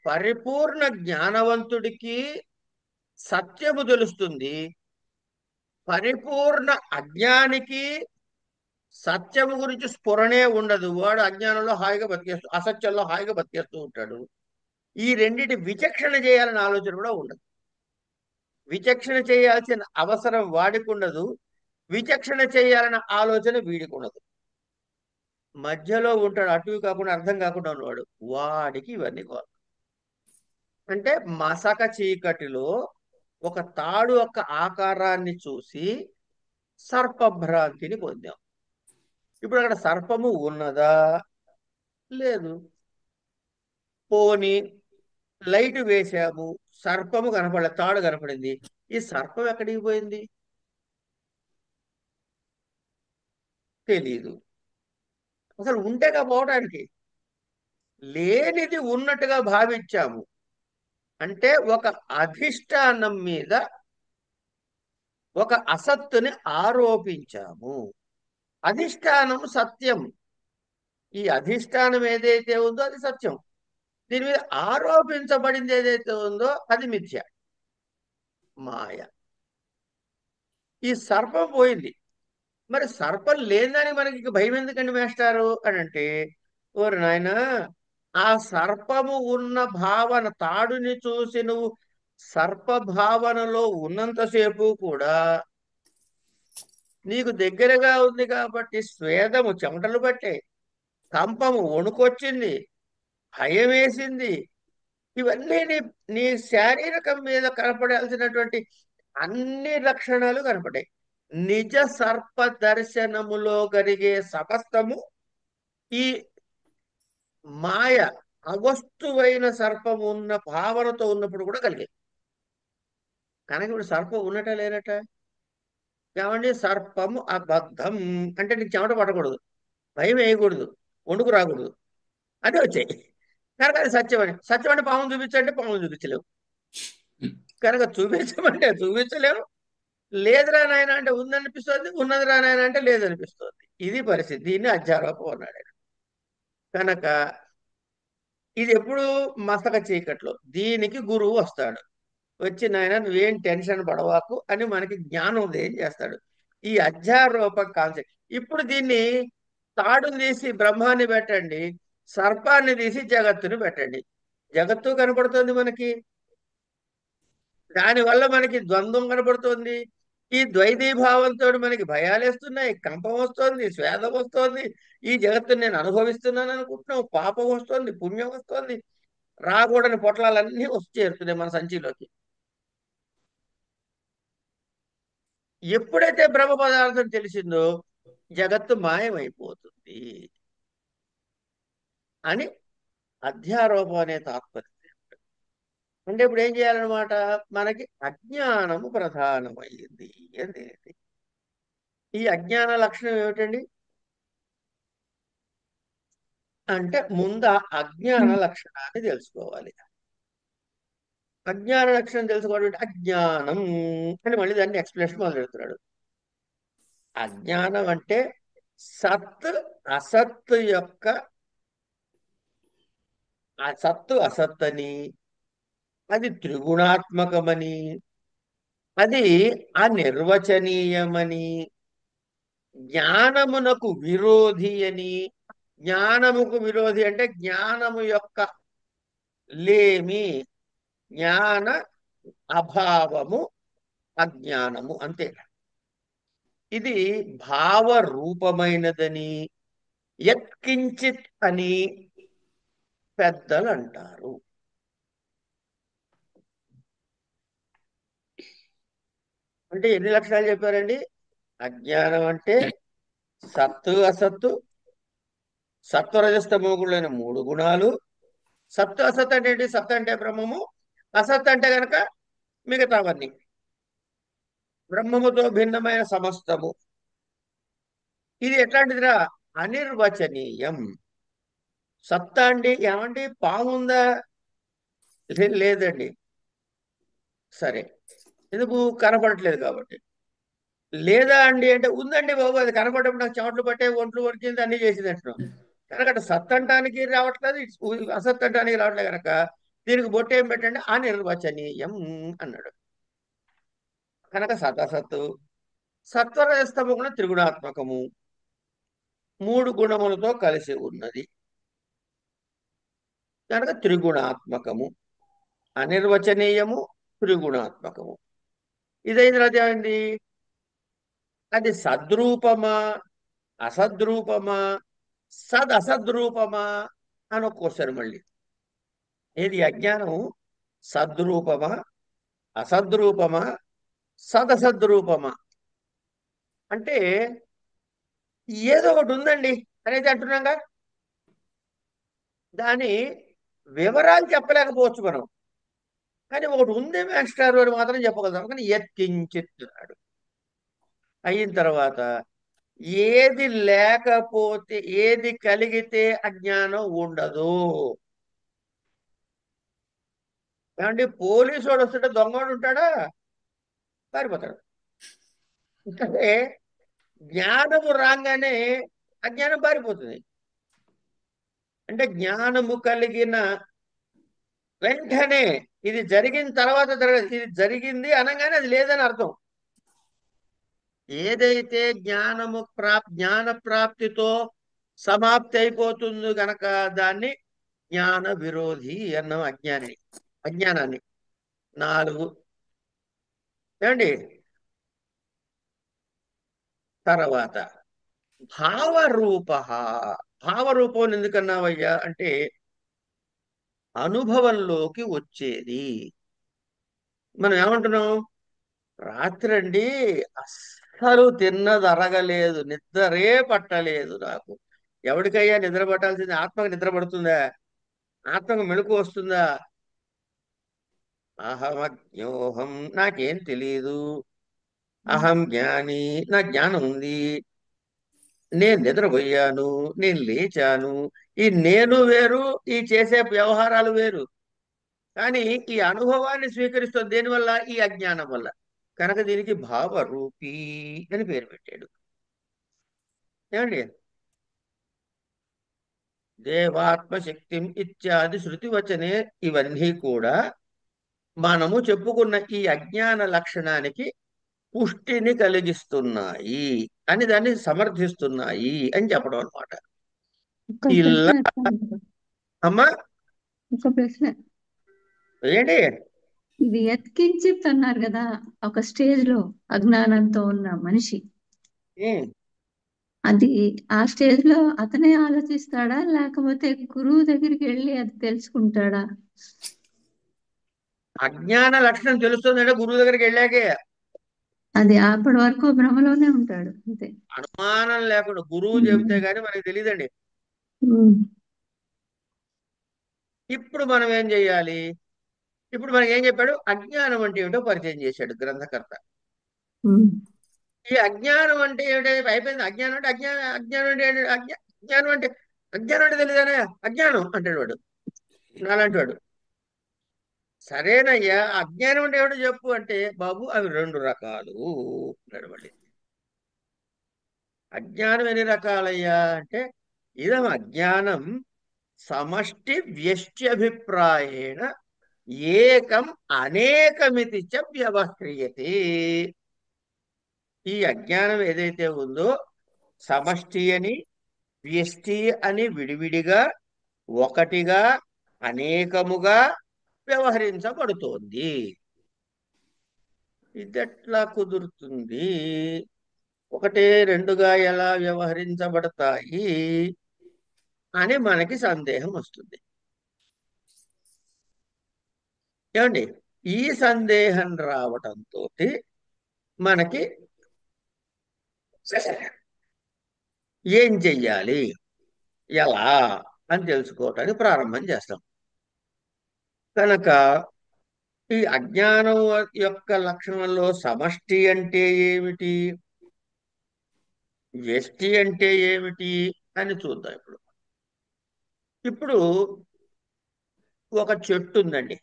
Speaker 1: పరిపూర్ణ జ్ఞానవంతుడికి సత్యము తెలుస్తుంది, పరిపూర్ణ అజ్ఞానికి సత్యము గురించి స్ఫురణే ఉండదు. వాడు అజ్ఞానంలో హాయిగా బతికేస్తూ, అసత్యంలో హాయిగా బతికేస్తూ ఉంటాడు. ఈ రెండిటి విచక్షణ చేయాలని ఆలోచన కూడా ఉండదు. విచక్షణ చేయాల్సిన అవసరం వాడికి ఉండదు, విచక్షణ చేయాలన్న ఆలోచన వీడికి ఉండదు. మధ్యలో ఉంటాడు, అటు కాకుండా అర్థం కాకుండా ఉన్నవాడు. వాడికి ఇవన్నీ కావాలి. అంటే మసక చీకటిలో ఒక తాడు యొక్క ఆకారాన్ని చూసి సర్పభ్రాంతిని పొందాం. ఇప్పుడు అక్కడ సర్పము ఉన్నదా? లేదు. పోని లైట్ వేశాము, సర్పము కనపడలే, తాడు కనపడింది. ఈ సర్పం ఎక్కడికి పోయింది? తెలీదు. అసలు ఉంటేగా పోవడానికి. లేనిది ఉన్నట్టుగా భావించాము. అంటే ఒక అధిష్టానం మీద ఒక అసత్తుని ఆరోపించాము. అధిష్టానం సత్యం. ఈ అధిష్టానం ఏదైతే ఉందో అది సత్యం. దీని మీద ఆరోపించబడింది ఏదైతే ఉందో అది మిథ్య, మాయ. ఈ సర్పం పోయింది. మరి సర్పం లేదని మనకి ఇక భయం ఎందుకండి మేస్టారు అని అంటే, ఓరి నాయన, ఆ సర్పము ఉన్న భావన, తాడుని చూసి నువ్వు సర్ప భావనలో ఉన్నంతసేపు కూడా నీకు దగ్గరగా ఉంది కాబట్టి స్వేదము చెమటలు పట్టాయి, కంపము వణుకొచ్చింది, భయం వేసింది. ఇవన్నీ నీ శారీరకం మీద కనపడాల్సినటువంటి అన్ని లక్షణాలు కనపడాయి. నిజ సర్ప దర్శనములో కలిగే సమస్తము ఈ మాయ అవస్తువైన సర్పము ఉన్న భావనతో ఉన్నప్పుడు కూడా కలిగాయి. కనుక ఇప్పుడు సర్పం ఉన్నట లేనట? ఏమండి, సర్పము అబద్ధం అంటే నీకు చెమట పడకూడదు, భయం వేయకూడదు, వణుకు రాకూడదు, అదే వచ్చాయి. కనుక అది సత్యం అని. సత్యం అంటే పామును చూపించంటే పామును చూపించలేవు. కనుక చూపించమంటే చూపించలేవు. లేదురా నాయన అంటే ఉందనిపిస్తుంది, ఉన్నదిరా నాయన అంటే లేదనిపిస్తుంది. ఇది పరిస్థితి. దీన్ని అధ్యారోపం అన్నాడు ఆయన. కనుక ఇది ఎప్పుడు? మసక చీకట్లో. దీనికి గురువు వస్తాడు. వచ్చి నాయన నువ్వేం టెన్షన్ పడవాకు అని మనకి జ్ఞానం ఉదయం చేస్తాడు. ఈ అధ్యారోప కాన్సెప్ట్. ఇప్పుడు దీన్ని తాడుని తీసి బ్రహ్మాన్ని పెట్టండి, సర్పాన్ని తీసి జగత్తుని పెట్టండి. జగత్తు కనపడుతుంది మనకి. దానివల్ల మనకి ద్వంద్వం కనపడుతోంది. ఈ ద్వైతీభావంతో మనకి భయాలేస్తున్నాయి, కంపం వస్తోంది, స్వేదం వస్తోంది. ఈ జగత్తుని నేను అనుభవిస్తున్నాను అనుకుంటున్నాం, పాపం వస్తోంది, పుణ్యం వస్తోంది, రాకూడని పొట్లాలన్నీ వచ్చి చేరుతున్నాయి మన సంచిలోకి. ఎప్పుడైతే బ్రహ్మ పదార్థం తెలిసిందో జగత్తు మాయమైపోతుంది అని అధ్యారోపం అనే తాత్పర్యం. అంటే ఇప్పుడు ఏం చేయాలన్నమాట? మనకి అజ్ఞానము ప్రధానమైంది అని. ఈ అజ్ఞాన లక్షణం ఏమిటండి అంటే, ముందు ఆ అజ్ఞాన లక్షణాన్ని తెలుసుకోవాలి. అజ్ఞాన లక్షణం తెలుసుకోవడం అంటే అజ్ఞానం అని మళ్ళీ దాన్ని ఎక్స్ప్లెనేషన్ మొదలు పెడుతున్నాడు. అజ్ఞానం అంటే సత్ అసత్ యొక్క, సత్తు అసత్తని, అది త్రిగుణాత్మకమని, అది అనిర్వచనీయమని, జ్ఞానమునకు విరోధి అని. జ్ఞానముకు విరోధి అంటే జ్ఞానము యొక్క లేమి, జ్ఞాన అభావము, అజ్ఞానము అంతే. ఇది భావ రూపమైనదని యత్కించిత్ అని పెద్దలు అంటారు. అంటే ఎన్ని లక్షణాలు చెప్పారండి? అజ్ఞానం అంటే సత్తు అసత్తు, సత్వరజస్తమోగులైన మూడు గుణాలు. సత్తు అసత్ అంటే ఏంటి? సత్ అంటే బ్రహ్మము, అసత్ అంటే గనక మిగతావన్నీ, బ్రహ్మముతో భిన్నమైన సమస్తము. ఇది ఎట్లాంటిదిరా? అనిర్వచనీయం. సత్తా అండి, ఏమండి పాము ఉందా? లేదండి. సరే, ఎందుకు? కనపడట్లేదు కాబట్టి. లేదా అండి అంటే ఉందండి బాబు, అది కనపడప్పుడు నాకు చెమటలు పట్టే, ఒంట్లు వణికింది, అన్ని చేసింది అంటున్నాం. కనుక అటు సత్ అంటానికి రావట్లేదు, ఇటు అసత్ అంటానికి రావట్లేదు కనుక దీనికి బొట్టు ఏం పెట్టండి? అనిర్వచనీయం అన్నాడు. కనుక సతసత్తు, సత్వరజస్తమ గుణ త్రిగుణాత్మకము, మూడు గుణములతో కలిసి ఉన్నది కనుక త్రిగుణాత్మకము. అనిర్వచనీయము, త్రిగుణాత్మకము. ఇదైన తర్వాత ఏమైంది? అది సద్రూపమా, అసద్రూపమా, సదసద్రూపమా అని ఒక క్వశ్చన్ మళ్ళీ. ఏది? అజ్ఞానం సద్రూపమా, అసద్రూపమా, సదసద్రూపమా? అంటే ఏదో ఒకటి ఉందండి అనేది అంటున్నాగా. దాని వివరాలు చెప్పలేకపోవచ్చు మనం, కానీ ఒకటి ఉంది మాస్టర్ అని మాత్రం చెప్పగలుగుతాం. కానీ యత్కించిత్ అన్నాడు. అయిన తర్వాత ఏది లేకపోతే, ఏది కలిగితే అజ్ఞానం ఉండదు. ఏమంటే పోలీసు వాడు వస్తుంటే దొంగవాడు ఉంటాడా? పారిపోతాడు. అంటే జ్ఞానము రాగానే అజ్ఞానం పారిపోతుంది. అంటే జ్ఞానము కలిగిన వెంటనే, ఇది జరిగిన తర్వాత జరగదు, ఇది జరిగింది అనగానే అది లేదని అర్థం. ఏదైతే జ్ఞాన ప్రాప్తితో సమాప్తి అయిపోతుంది గనక దాన్ని జ్ఞాన విరోధి అన్నాం. అజ్ఞానాన్ని. నాలుగు. ఏమండి? తర్వాత భావరూప. భావరూపం ఎందుకన్నావయ్యా అంటే అనుభవంలోకి వచ్చేది. మనం ఏమంటున్నాం? రాత్రండి అస్సలు తిన్నది అరగలేదు, నిద్రే పట్టలేదు నాకు. ఎవరికయ్యా నిద్ర పట్టాల్సింది? ఆత్మకు నిద్ర పడుతుందా? ఆత్మకు మెలకు వస్తుందా? అహమజ్ఞోహం, నాకేం తెలియదు. అహం జ్ఞాని, నా జ్ఞానం ఉంది. నేను నిద్రపోయాను, నేను లేచాను. ఈ నేను వేరు, ఈ చేసే వ్యవహారాలు వేరు. కానీ ఈ అనుభవాన్ని స్వీకరిస్తుంది దేనివల్ల? ఈ అజ్ఞానం వల్ల. కనుక దీనికి భావరూపీ అని పేరు పెట్టాడు. ఏమండి? దేవాత్మశక్తి ఇత్యాది శృతి వచనే ఇవన్నీ కూడా మనము చెప్పుకున్న ఈ అజ్ఞాన లక్షణానికి పుష్టిని కలిగిస్తున్నాయి అని, దాన్ని సమర్థిస్తున్నాయి అని చెప్పడం అనమాట.
Speaker 3: ఒక ప్రశ్న
Speaker 1: ఇలా
Speaker 3: అడగండి.
Speaker 1: అమ్మా
Speaker 3: ఒక ప్రశ్న.
Speaker 1: ఏంటి?
Speaker 3: ఇది ఎత్కించిత్ అన్నారు కదా, ఒక స్టేజ్ లో అజ్ఞానంతో ఉన్న మనిషి,
Speaker 1: ఉమ్,
Speaker 3: అది ఆ స్టేజ్ లో అతనే ఆలోచిస్తాడా, లేకపోతే గురువు దగ్గరికి వెళ్ళి అది తెలుసుకుంటాడా?
Speaker 1: అజ్ఞాన లక్షణం తెలుస్తుందంటే గురువు దగ్గరికి వెళ్ళాకే.
Speaker 3: అది అప్పటి వరకు భ్రమలోనే ఉంటాడు అంతే.
Speaker 1: అనుమానం లేకుండా గురువు చెబితే
Speaker 3: ఉమ్.
Speaker 1: గానీ మనకి తెలియదండి.
Speaker 3: ఉమ్.
Speaker 1: ఇప్పుడు మనం ఏం చెయ్యాలి? ఇప్పుడు మనకి ఏం చెప్పాడు? అజ్ఞానం అంటే ఏమిటో పరిచయం చేశాడు గ్రంథకర్త.
Speaker 3: ఉమ్.
Speaker 1: ఈ అజ్ఞానం అంటే ఏమిటి? అయిపోయింది. అజ్ఞానం అంటే అజ్ఞానం అంటే ఏంటి? అజ్ఞానం అంటే, అజ్ఞానం అంటే తెలియదానే అజ్ఞానం అంటాడు వాడు, నాలాంటి వాడు. సరేనయ్యా, అజ్ఞానం అంటే ఏమిటో చెప్పు అంటే, బాబు అవి రెండు రకాలు అన్నాడు మళ్ళీ. అజ్ఞానం ఎన్ని రకాలయ్యా అంటే, ఇదం అజ్ఞానం సమష్టి వ్యష్ట్యభిప్రాయేణ ఏకం అనేకమితి చ వ్యవహ్రియతే. ఈ అజ్ఞానం ఏదైతే ఉందో సమష్టి అని, వ్యష్టి అని విడివిడిగా, ఒకటిగా, అనేకముగా వ్యవహరించబడుతోంది. ఇదెట్లా కుదురుతుంది? ఒకటే రెండుగా ఎలా వ్యవహరించబడతాయి అని మనకి సందేహం వస్తుంది. ఏమండి, ఈ సందేహం రావటంతో మనకి ఏం చెయ్యాలి, ఎలా అని తెలుసుకోవటానికి ప్రారంభం చేస్తాం. కనుక ఈ అజ్ఞానం యొక్క లక్షణంలో సమష్టి అంటే ఏమిటి, వ్యష్టి అంటే ఏమిటి అని చూద్దాం. ఇప్పుడు ఒక చెట్టు ఉందండి,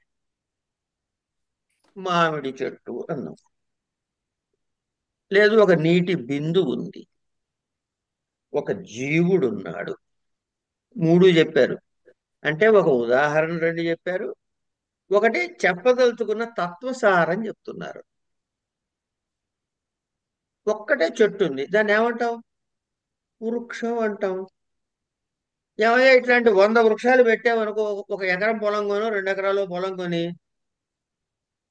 Speaker 1: మామిడి చెట్టు అన్నాం. లేదు, ఒక నీటి బిందువు ఉంది, ఒక జీవుడు ఉన్నాడు. మూడు చెప్పారు. అంటే ఒక ఉదాహరణ రెండు చెప్పారు, ఒకటి చెప్పదలుచుకున్న తత్వసారం చెప్తున్నారు. ఒక్కటే చెట్టు ఉంది, దాన్ని ఏమంటాం? వృక్షం అంటాం. ఏమయ్యా, ఇట్లాంటి 100 వృక్షాలు పెట్టామనుకో, ఒక ఎకరం పొలం కొను, 2 ఎకరాలు పొలం కొని,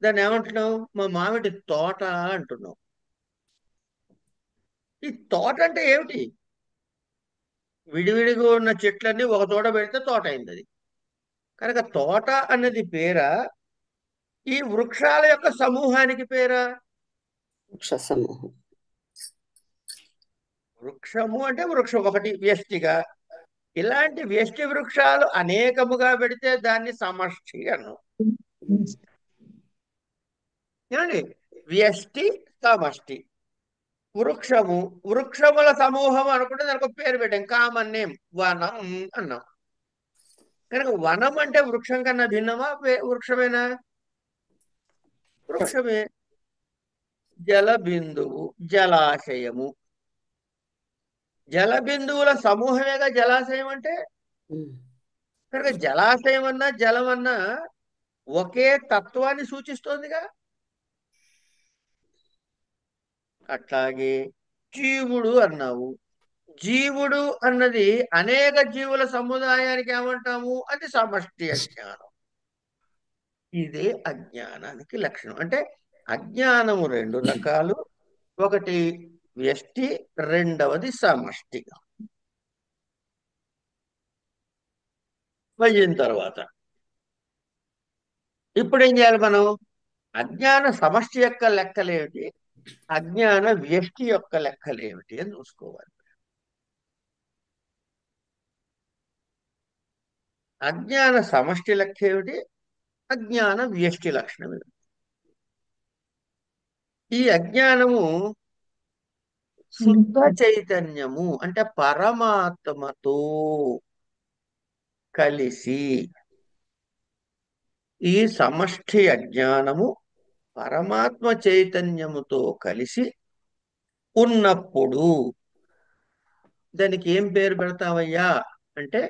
Speaker 1: దాన్ని ఏమంటున్నాం? మా మామిడి తోట అంటున్నాం. ఈ తోట అంటే ఏమిటి? విడివిడిగా ఉన్న చెట్లన్నీ ఒక తోట పెడితే తోట అయింది అది. కనుక తోట అన్నది పేరా, ఈ వృక్షాల యొక్క సమూహానికి పేరా?
Speaker 2: వృక్ష సమూహం.
Speaker 1: వృక్షము అంటే వృక్షం ఒకటి వ్యష్టిగా. ఇలాంటి వ్యష్టి వృక్షాలు అనేకముగా పెడితే దాన్ని సమష్టి అన్నాం. ఏమండి, వ్యష్టి సమష్టి. వృక్షము, వృక్షముల సమూహం అనుకుంటే దానికి ఒక పేరు పెట్టాం, కామన్ నేమ్ వనం అన్నాం. కనుక వనం అంటే వృక్షం కన్నా భిన్నమా? వృక్షమేనా? వృక్షమే. జల బిందువు, జలాశయము, జల బిందువుల సమూహమేగా జలాశయం అంటే.
Speaker 2: ఉమ్.
Speaker 1: కనుక జలాశయం అన్నా జలం అన్నా ఒకే తత్వాన్ని సూచిస్తోందిగా. అట్లాగే జీవుడు అన్నావు, జీవుడు అన్నది అనేక జీవుల సముదాయానికి ఏమంటాము? అది సమష్టి అజ్ఞానం. ఇదే అజ్ఞానానికి లక్షణం. అంటే అజ్ఞానము రెండు రకాలు, ఒకటి వ్యష్టి, రెండవది సమష్టి. అయిన తర్వాత ఇప్పుడు ఏం చేయాలి మనం? అజ్ఞాన సమష్టి యొక్క లెక్కలేమిటి, అజ్ఞాన వ్యష్టి యొక్క లెక్కలేమిటి అని చూసుకోవాలి. అజ్ఞాన సమష్టి లెక్క ఏమిటి, అజ్ఞాన వ్యష్టి లక్షణం ఏమిటి? ఈ అజ్ఞానము శుద్ధ చైతన్యము అంటే పరమాత్మతో కలిసి, ఈ సమష్టి అజ్ఞానము పరమాత్మ చైతన్యముతో కలిసి ఉన్నప్పుడు దానికి ఏం పేరు పెడతావయ్యా అంటే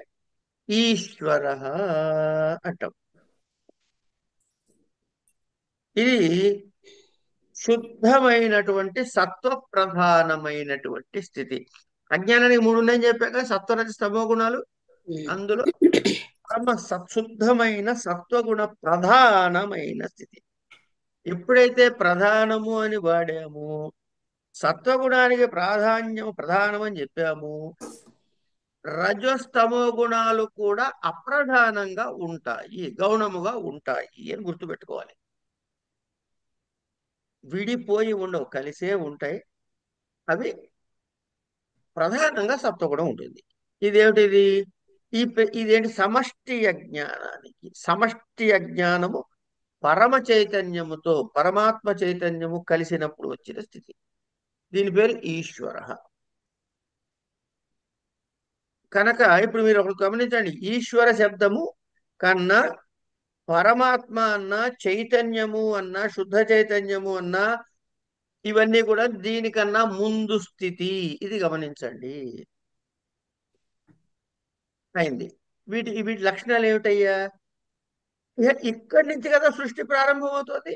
Speaker 1: ఈశ్వర అంటాం. ఇది శుద్ధమైనటువంటి సత్వ ప్రధానమైనటువంటి స్థితి. అజ్ఞానానికి మూడు ఉన్నాయని చెప్పాక, సత్వరజ స్తమో గుణాలు. అందులో పరమ సత్శుద్ధమైన సత్వగుణ ప్రధానమైన స్థితి. ఎప్పుడైతే ప్రధానము అని వాడాము, సత్వగుణానికి ప్రధానం అని చెప్పాము, రజస్తమో గుణాలు కూడా అప్రధానంగా ఉంటాయి, గౌణముగా ఉంటాయి అని గుర్తుపెట్టుకోవాలి. విడిపోయి ఉండవు, కలిసే ఉంటాయి. అవి ప్రధానంగా సత్వగుణం ఉంటుంది. ఇదేమిటిది? ఇదేంటి? సమష్టి అజ్ఞానానికి, సమష్టి అజ్ఞానము పరమ చైతన్యముతో, పరమాత్మ చైతన్యము కలిసినప్పుడు వచ్చిన స్థితి. దీని పేరు ఈశ్వర. కనుక ఇప్పుడు మీరు ఒకటి గమనించండి, ఈశ్వర శబ్దము కన్నా పరమాత్మ అన్నా, చైతన్యము అన్నా, శుద్ధ చైతన్యము అన్నా, ఇవన్నీ కూడా దీనికన్నా ముందు స్థితి. ఇది గమనించండి. అయింది. వీటి లక్షణాలు ఏమిటయ్యా? ఇక్కడి నుంచి కదా సృష్టి ప్రారంభమవుతుంది.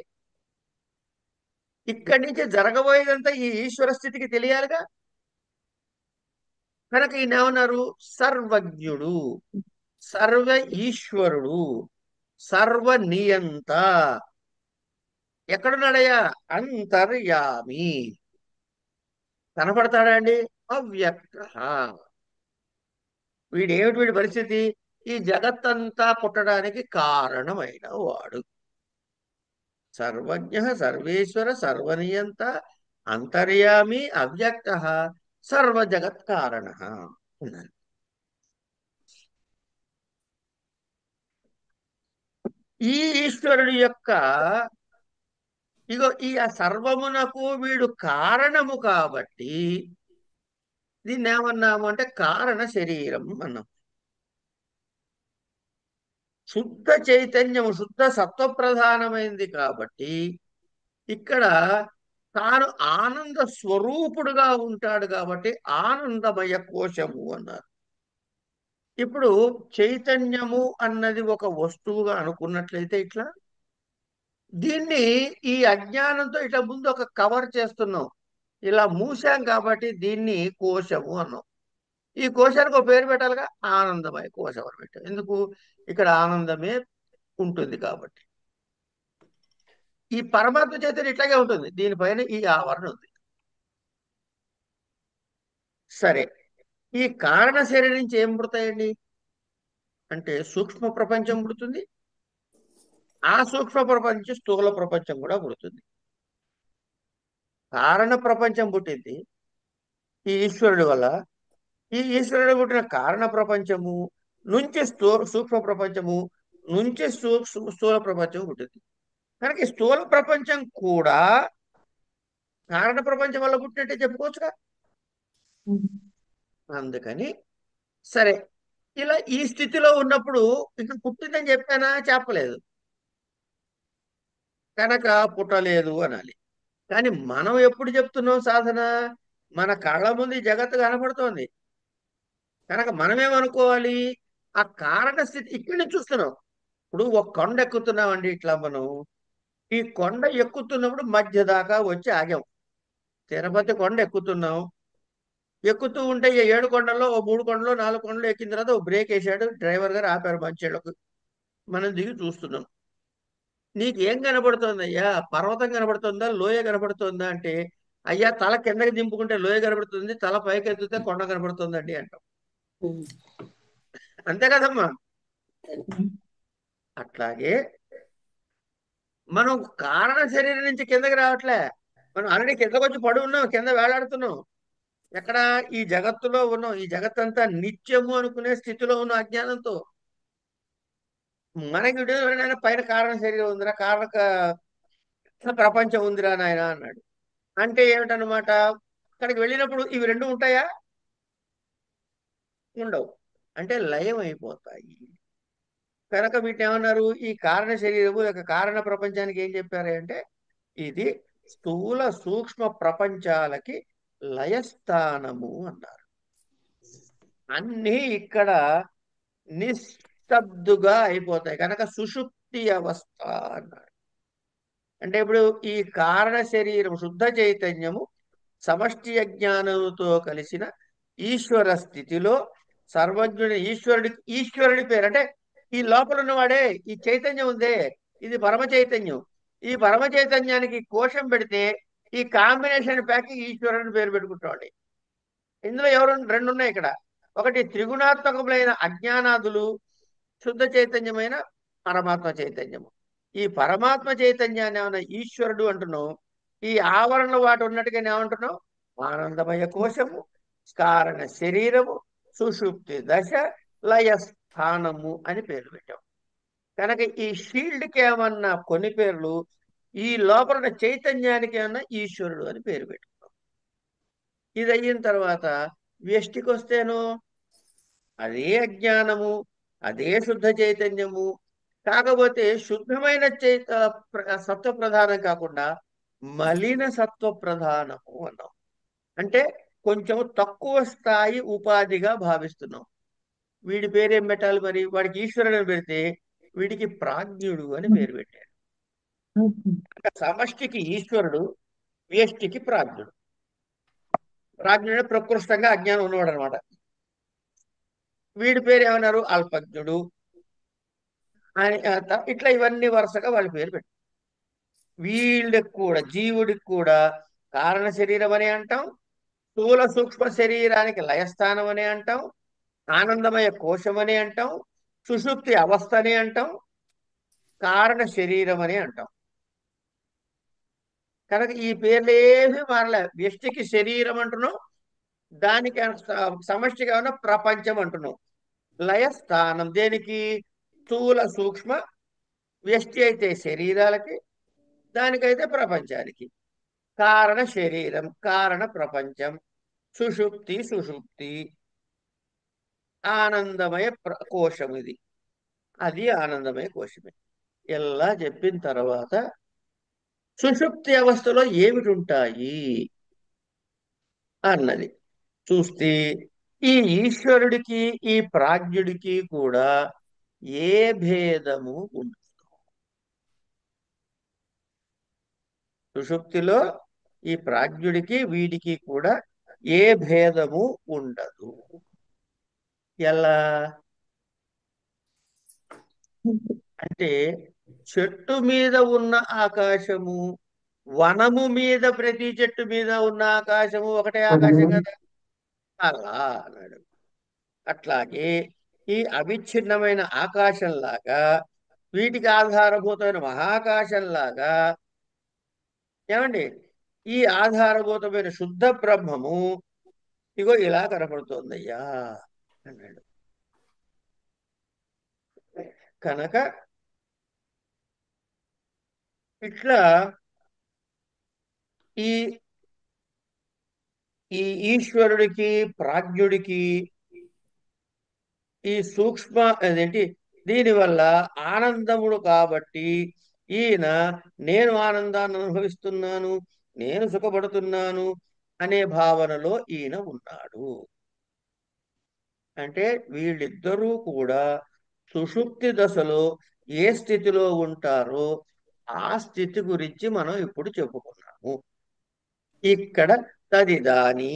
Speaker 1: ఇక్కడి నుంచి జరగబోయేదంతా ఈ ఈశ్వర స్థితికి తెలియాలిగా. కనుక ఈయన ఏమన్నారు? సర్వజ్ఞుడు. సర్వ ఈశ్వరుడు, సర్వ నియంత. ఎక్కడున్నాడయ్యా? అంతర్యామి. కనపడతాడా అండి? అవ్యక్త. వీడి పరిస్థితి? ఈ జగత్తంతా పుట్టడానికి కారణమైన వాడు. సర్వజ్ఞ, సర్వేశ్వర, సర్వనియంత, అంతర్యామి, అవ్యక్త, సర్వజగత్ కారణ. ఈ ఈశ్వరుడి యొక్క ఇగో ఈ సర్వమునకు వీడు కారణము కాబట్టి దీన్ని ఏమన్నాము అంటే కారణ శరీరం అన్నాం. శుద్ధ చైతన్యము, శుద్ధ సత్వప్రధానమైంది కాబట్టి ఇక్కడ తాను ఆనంద స్వరూపుడుగా ఉంటాడు కాబట్టి ఆనందమయ కోశము అన్నారు. ఇప్పుడు చైతన్యము అన్నది ఒక వస్తువుగా అనుకున్నట్లయితే ఇట్లా దీన్ని ఈ అజ్ఞానంతో ఇట్లా ముందు ఒక కవర్ చేస్తున్నాం, ఇలా మూసాం కాబట్టి దీన్ని కోశము అన్నాం. ఈ కోశానికి ఒక పేరు పెట్టాలిగా, ఆనందమయ కోశం అని పెట్టాం. ఎందుకు? ఇక్కడ ఆనందమే ఉంటుంది కాబట్టి. ఈ పరమాత్మ చైతన్యం ఇట్లాగే ఉంటుంది, దీనిపైన ఈ ఆవరణ ఉంది. సరే, ఈ కారణ శరీరం నుంచి ఏం పుడతాయండి అంటే సూక్ష్మ ప్రపంచం పుడుతుంది. ఆ సూక్ష్మ ప్రపంచం స్థూల ప్రపంచం కూడా పుడుతుంది. కారణ ప్రపంచం పుట్టింది ఈ ఈశ్వరుడి వల్ల. ఈ ఈశ్వరుడు పుట్టిన కారణ ప్రపంచము నుంచి సూక్ష్మ ప్రపంచము నుంచి స్థూల ప్రపంచం పుట్టింది. కనుక ఈ స్థూల ప్రపంచం కూడా కారణ ప్రపంచం వల్ల పుట్టినట్టే చెప్పుకోవచ్చుగా. అందుకని సరే, ఇలా ఈ స్థితిలో ఉన్నప్పుడు ఇక పుట్టిందని చెప్పానా? చెప్పలేదు కనుక పుట్టలేదు అనాలి. కానీ మనం ఎప్పుడు చెప్తున్నాం సాధన? మన కళ్ళ ముందు ఈ జగత్తు కనపడుతోంది కనుక మనమేమనుకోవాలి? ఆ కారణ స్థితి ఇక్కడి నుంచి చూస్తున్నాం. ఇప్పుడు ఒక కొండ ఎక్కుతున్నామండి, ఇట్లా మనం ఈ కొండ ఎక్కుతున్నప్పుడు మధ్య దాకా వచ్చి ఆగాం. తిరుపతి కొండ ఎక్కుతున్నాం. ఎక్కుతూ ఉంటే ఈ 7 కొండల్లో ఓ 3 కొండలో 4 కొండలు ఎక్కిన తర్వాత ఓ బ్రేక్ వేసాడు డ్రైవర్ గారు, ఆపారు మంచిళ్ళకు. మనం దిగి చూస్తున్నాం. నీకు ఏం కనబడుతోంది అయ్యా? పర్వతం కనబడుతుందా, లోయ కనబడుతుందా అంటే, అయ్యా తల కిందకి దింపుకుంటే లోయ కనబడుతుంది, తల పైకి ఎత్తితే కొండ కనబడుతుందండి అంటాం. అంతే కదమ్మా. అట్లాగే మనం కారణ శరీరం నుంచి కిందకి రావట్లే. మనం ఆల్రెడీ కిందకు వచ్చి పడి ఉన్నాం, కింద వేలాడుతున్నాం. ఎక్కడ? ఈ జగత్తులో ఉన్నాం. ఈ జగత్తంతా నిత్యము అనుకునే స్థితిలో ఉన్న అజ్ఞానంతో మనకి ఎవరైనా పైన కారణ శరీరం ఉందిరా, ప్రపంచం ఉందిరా నాయన అన్నాడు. అంటే ఏమిటన్నమాట? అక్కడికి వెళ్ళినప్పుడు ఇవి రెండు ఉంటాయా? ఉండవు. అంటే లయం అయిపోతాయి. కనుక వీటిని ఏమన్నారు? ఈ కారణ శరీరము యొక్క కారణ ప్రపంచానికి ఏం చెప్పారు అంటే ఇది స్థూల సూక్ష్మ ప్రపంచాలకి లయస్థానము అన్నారు. అన్నీ ఇక్కడ నిశ్శబ్దుగా అయిపోతాయి కనుక సుషుప్తి అవస్థ అన్నారు. అంటే ఇప్పుడు ఈ కారణ శరీరం శుద్ధ చైతన్యము సమష్టి అజ్ఞానంతో కలిసిన ఈశ్వర స్థితిలో సర్వజ్ఞుడి ఈశ్వరుడి పేరు అంటే ఈ లోపల ఉన్నవాడే ఈ చైతన్యం ఉందే, ఇది పరమ చైతన్యం. ఈ పరమ చైతన్యానికి కోశం పెడితే ఈ కాంబినేషన్ ప్యాక్ ఈశ్వరుని పేరు పెట్టుకుంటామండి. ఇందులో రెండు ఉన్నాయి ఇక్కడ. ఒకటి త్రిగుణాత్మకములైన అజ్ఞానాదులు, శుద్ధ చైతన్యమైన పరమాత్మ చైతన్యము. ఈ పరమాత్మ చైతన్యాన్ని ఏమన్నా ఈశ్వరుడు అంటున్నావు, ఈ ఆవరణలో వాటి ఉన్నట్టుగానే ఏమంటున్నావు? ఆనందమయ కోశము, కారణ శరీరము, సుషుప్తి దశ, లయ స్థానము అని పేర్లు పెట్టాం. కనుక ఈ షీల్డ్కి ఏమన్నా కొన్ని పేర్లు, ఈ లోపల చైతన్యానికి ఏమన్నా ఈశ్వరుడు అని పేరు పెట్టుకున్నాం. ఇది అయిన తర్వాత వ్యష్టికి వస్తేను అదే అజ్ఞానము, అదే శుద్ధ చైతన్యము. కాకపోతే శుద్ధమైన సత్వ ప్రధానం కాకుండా మలిన సత్వ ప్రధానము అన్నాం. అంటే కొంచెం తక్కువ స్థాయి ఉపాధిగా భావిస్తున్నాం. వీడి పేరేం పెట్టాలి మరి? వాడికి ఈశ్వరుడు అని పెడితే వీడికి ప్రాజ్ఞుడు అని పేరు పెట్టారు. సమష్టికి ఈశ్వరుడు, వ్యష్టికి ప్రాజ్ఞుడు. ప్రాజ్ఞుడు ప్రకృష్టంగా అజ్ఞానం ఉన్నవాడు అనమాట. వీడి పేరు ఏమన్నారు? అల్పజ్ఞుడు అని. ఇట్లా ఇవన్నీ వరుసగా వాళ్ళ పేరు పెట్టారు. వీళ్ళకి కూడా, జీవుడికి కూడా కారణ శరీరం అని అంటాం, స్థూల సూక్ష్మ శరీరానికి లయస్థానం అని అంటాం, ఆనందమయ కోశం అని అంటాం, సుషుప్తి అవస్థ అని అంటాం, కారణ శరీరం అని అంటాం. కనుక ఈ పేర్లు ఏమీ మారలే. వ్యష్టికి శరీరం అంటున్నాం, దానికి సమష్టిగా ఉన్న ప్రపంచం అంటున్నాం. లయస్థానం దేనికి? స్థూల సూక్ష్మ. వ్యష్టి అయితే శరీరాలకి, దానికైతే ప్రపంచానికి. కారణ శరీరం, కారణ ప్రపంచం. సుషుప్తి, సుషుప్తి. ఆనందమయ కోశం ఇది. అది ఆనందమయ కోశమే. ఇలా చెప్పిన తర్వాత సుషుప్తి అవస్థలో ఏమిటి ఉంటాయి అన్నది చూస్తే, ఈ ఈశ్వరుడికి ఈ ప్రాజ్ఞుడికి కూడా ఏ భేదము ఉండదు. సుషుప్తిలో ఈ ప్రాజ్ఞుడికి వీడికి కూడా ఏ భేదము ఉండదు. ఎలా అంటే, చెట్టు మీద ఉన్న ఆకాశము, వనము మీద ప్రతి చెట్టు మీద ఉన్న ఆకాశము ఒకటే ఆకాశం కదా. అలా అన్నాడు. అట్లాగే ఈ అవిచ్ఛిన్నమైన ఆకాశంలాగా, వీటికి ఆధారభూతమైన మహాకాశంలాగా, ఏమండి, ఈ ఆధారభూతమైన శుద్ధ బ్రహ్మము ఇగో ఇలా కనపడుతోందయ్యా అన్నాడు. కనుక ఇట్లా ఈ ఈ ఈశ్వరుడికి ప్రాజ్ఞుడికి ఈ సూక్ష్మ అదేంటి, దీనివల్ల ఆనందముడు కాబట్టి ఈయన నేను ఆనందాన్ని అనుభవిస్తున్నాను, నేను సుఖపడుతున్నాను అనే భావనలో ఈయన ఉన్నాడు. అంటే వీళ్ళిద్దరూ కూడా సుషుప్తి దశలో ఏ స్థితిలో ఉంటారో ఆ స్థితి గురించి మనం ఇప్పుడు చెప్పుకున్నాము. ఇక్కడ తదిదానీ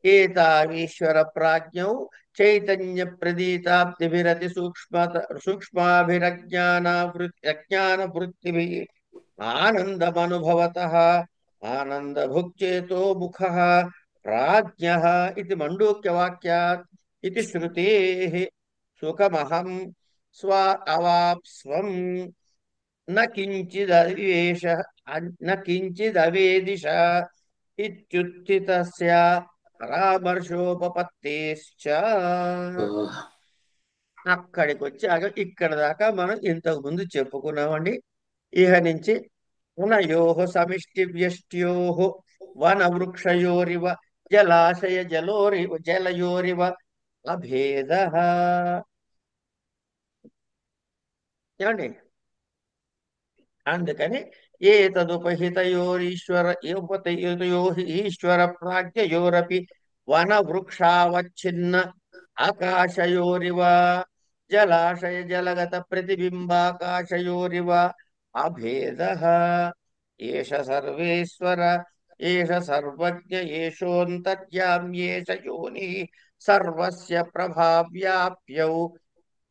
Speaker 1: ఏతామీశ్వర ప్రాజ్ఞౌ చైతన్య ప్రదీతాబ్దిభిరతి సూక్ష్మాభిరజ్ఞాన వృత్తిభి ఆనందమనుభవతః ఆనందభుక్చేతో ముఖః ప్రాజ్ఞః ఇది మండూక్యవాక్యాత్ ఇది శ్రుతేః సుఖమహం స్వ అవాప్స్వం న కించిదవేష న కించిదవేదిష ఇత్యుత్థితస్య పరామర్శోపపత్తేశ్చ. అక్కడికి వచ్చాక ఇక్కడ దాకా మనం ఇంతకు ముందు చెప్పుకున్నామండి. ఇహ నుంచి వనయోః సమిష్టి వ్యష్ట్యోః వన వృక్షయోరివ జలాశయ జలయోరివ అభేదః. ఏమండి, అందుకని ఏతదుపహితయోరీశ్వర ఈశ్వర ప్రాజ్ఞయోరపి వన వృక్షావచ్ఛిన్న ఆకాశయోరివ జలాశయ జలగత ప్రతిబింబాకాశయోరివ అభేదః. ఏష సర్వేశ్వర ఏష సర్వజ్ఞ ఏషోంతర్యామ్యేష యోనిః సర్వస్య ప్రభావ్యాప్యౌ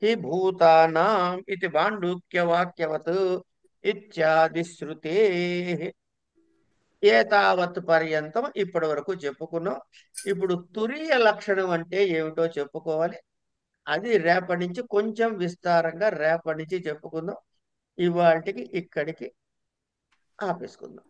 Speaker 1: హి భూతానాం ఇది మాండూక్యవాక్యవత్ ఇత్యాది శ్రుతేః. ఏతావత్ పర్యంతం ఇప్పటి వరకు చెప్పుకున్నాం. ఇప్పుడు తురీయ లక్షణం అంటే ఏమిటో చెప్పుకోవాలి. అది రేపటి నుంచి కొంచెం విస్తారంగా రేపటి నుంచి చెప్పుకుందాం. ఇవాళకి ఇక్కడికి ఆపేసుకుందాం.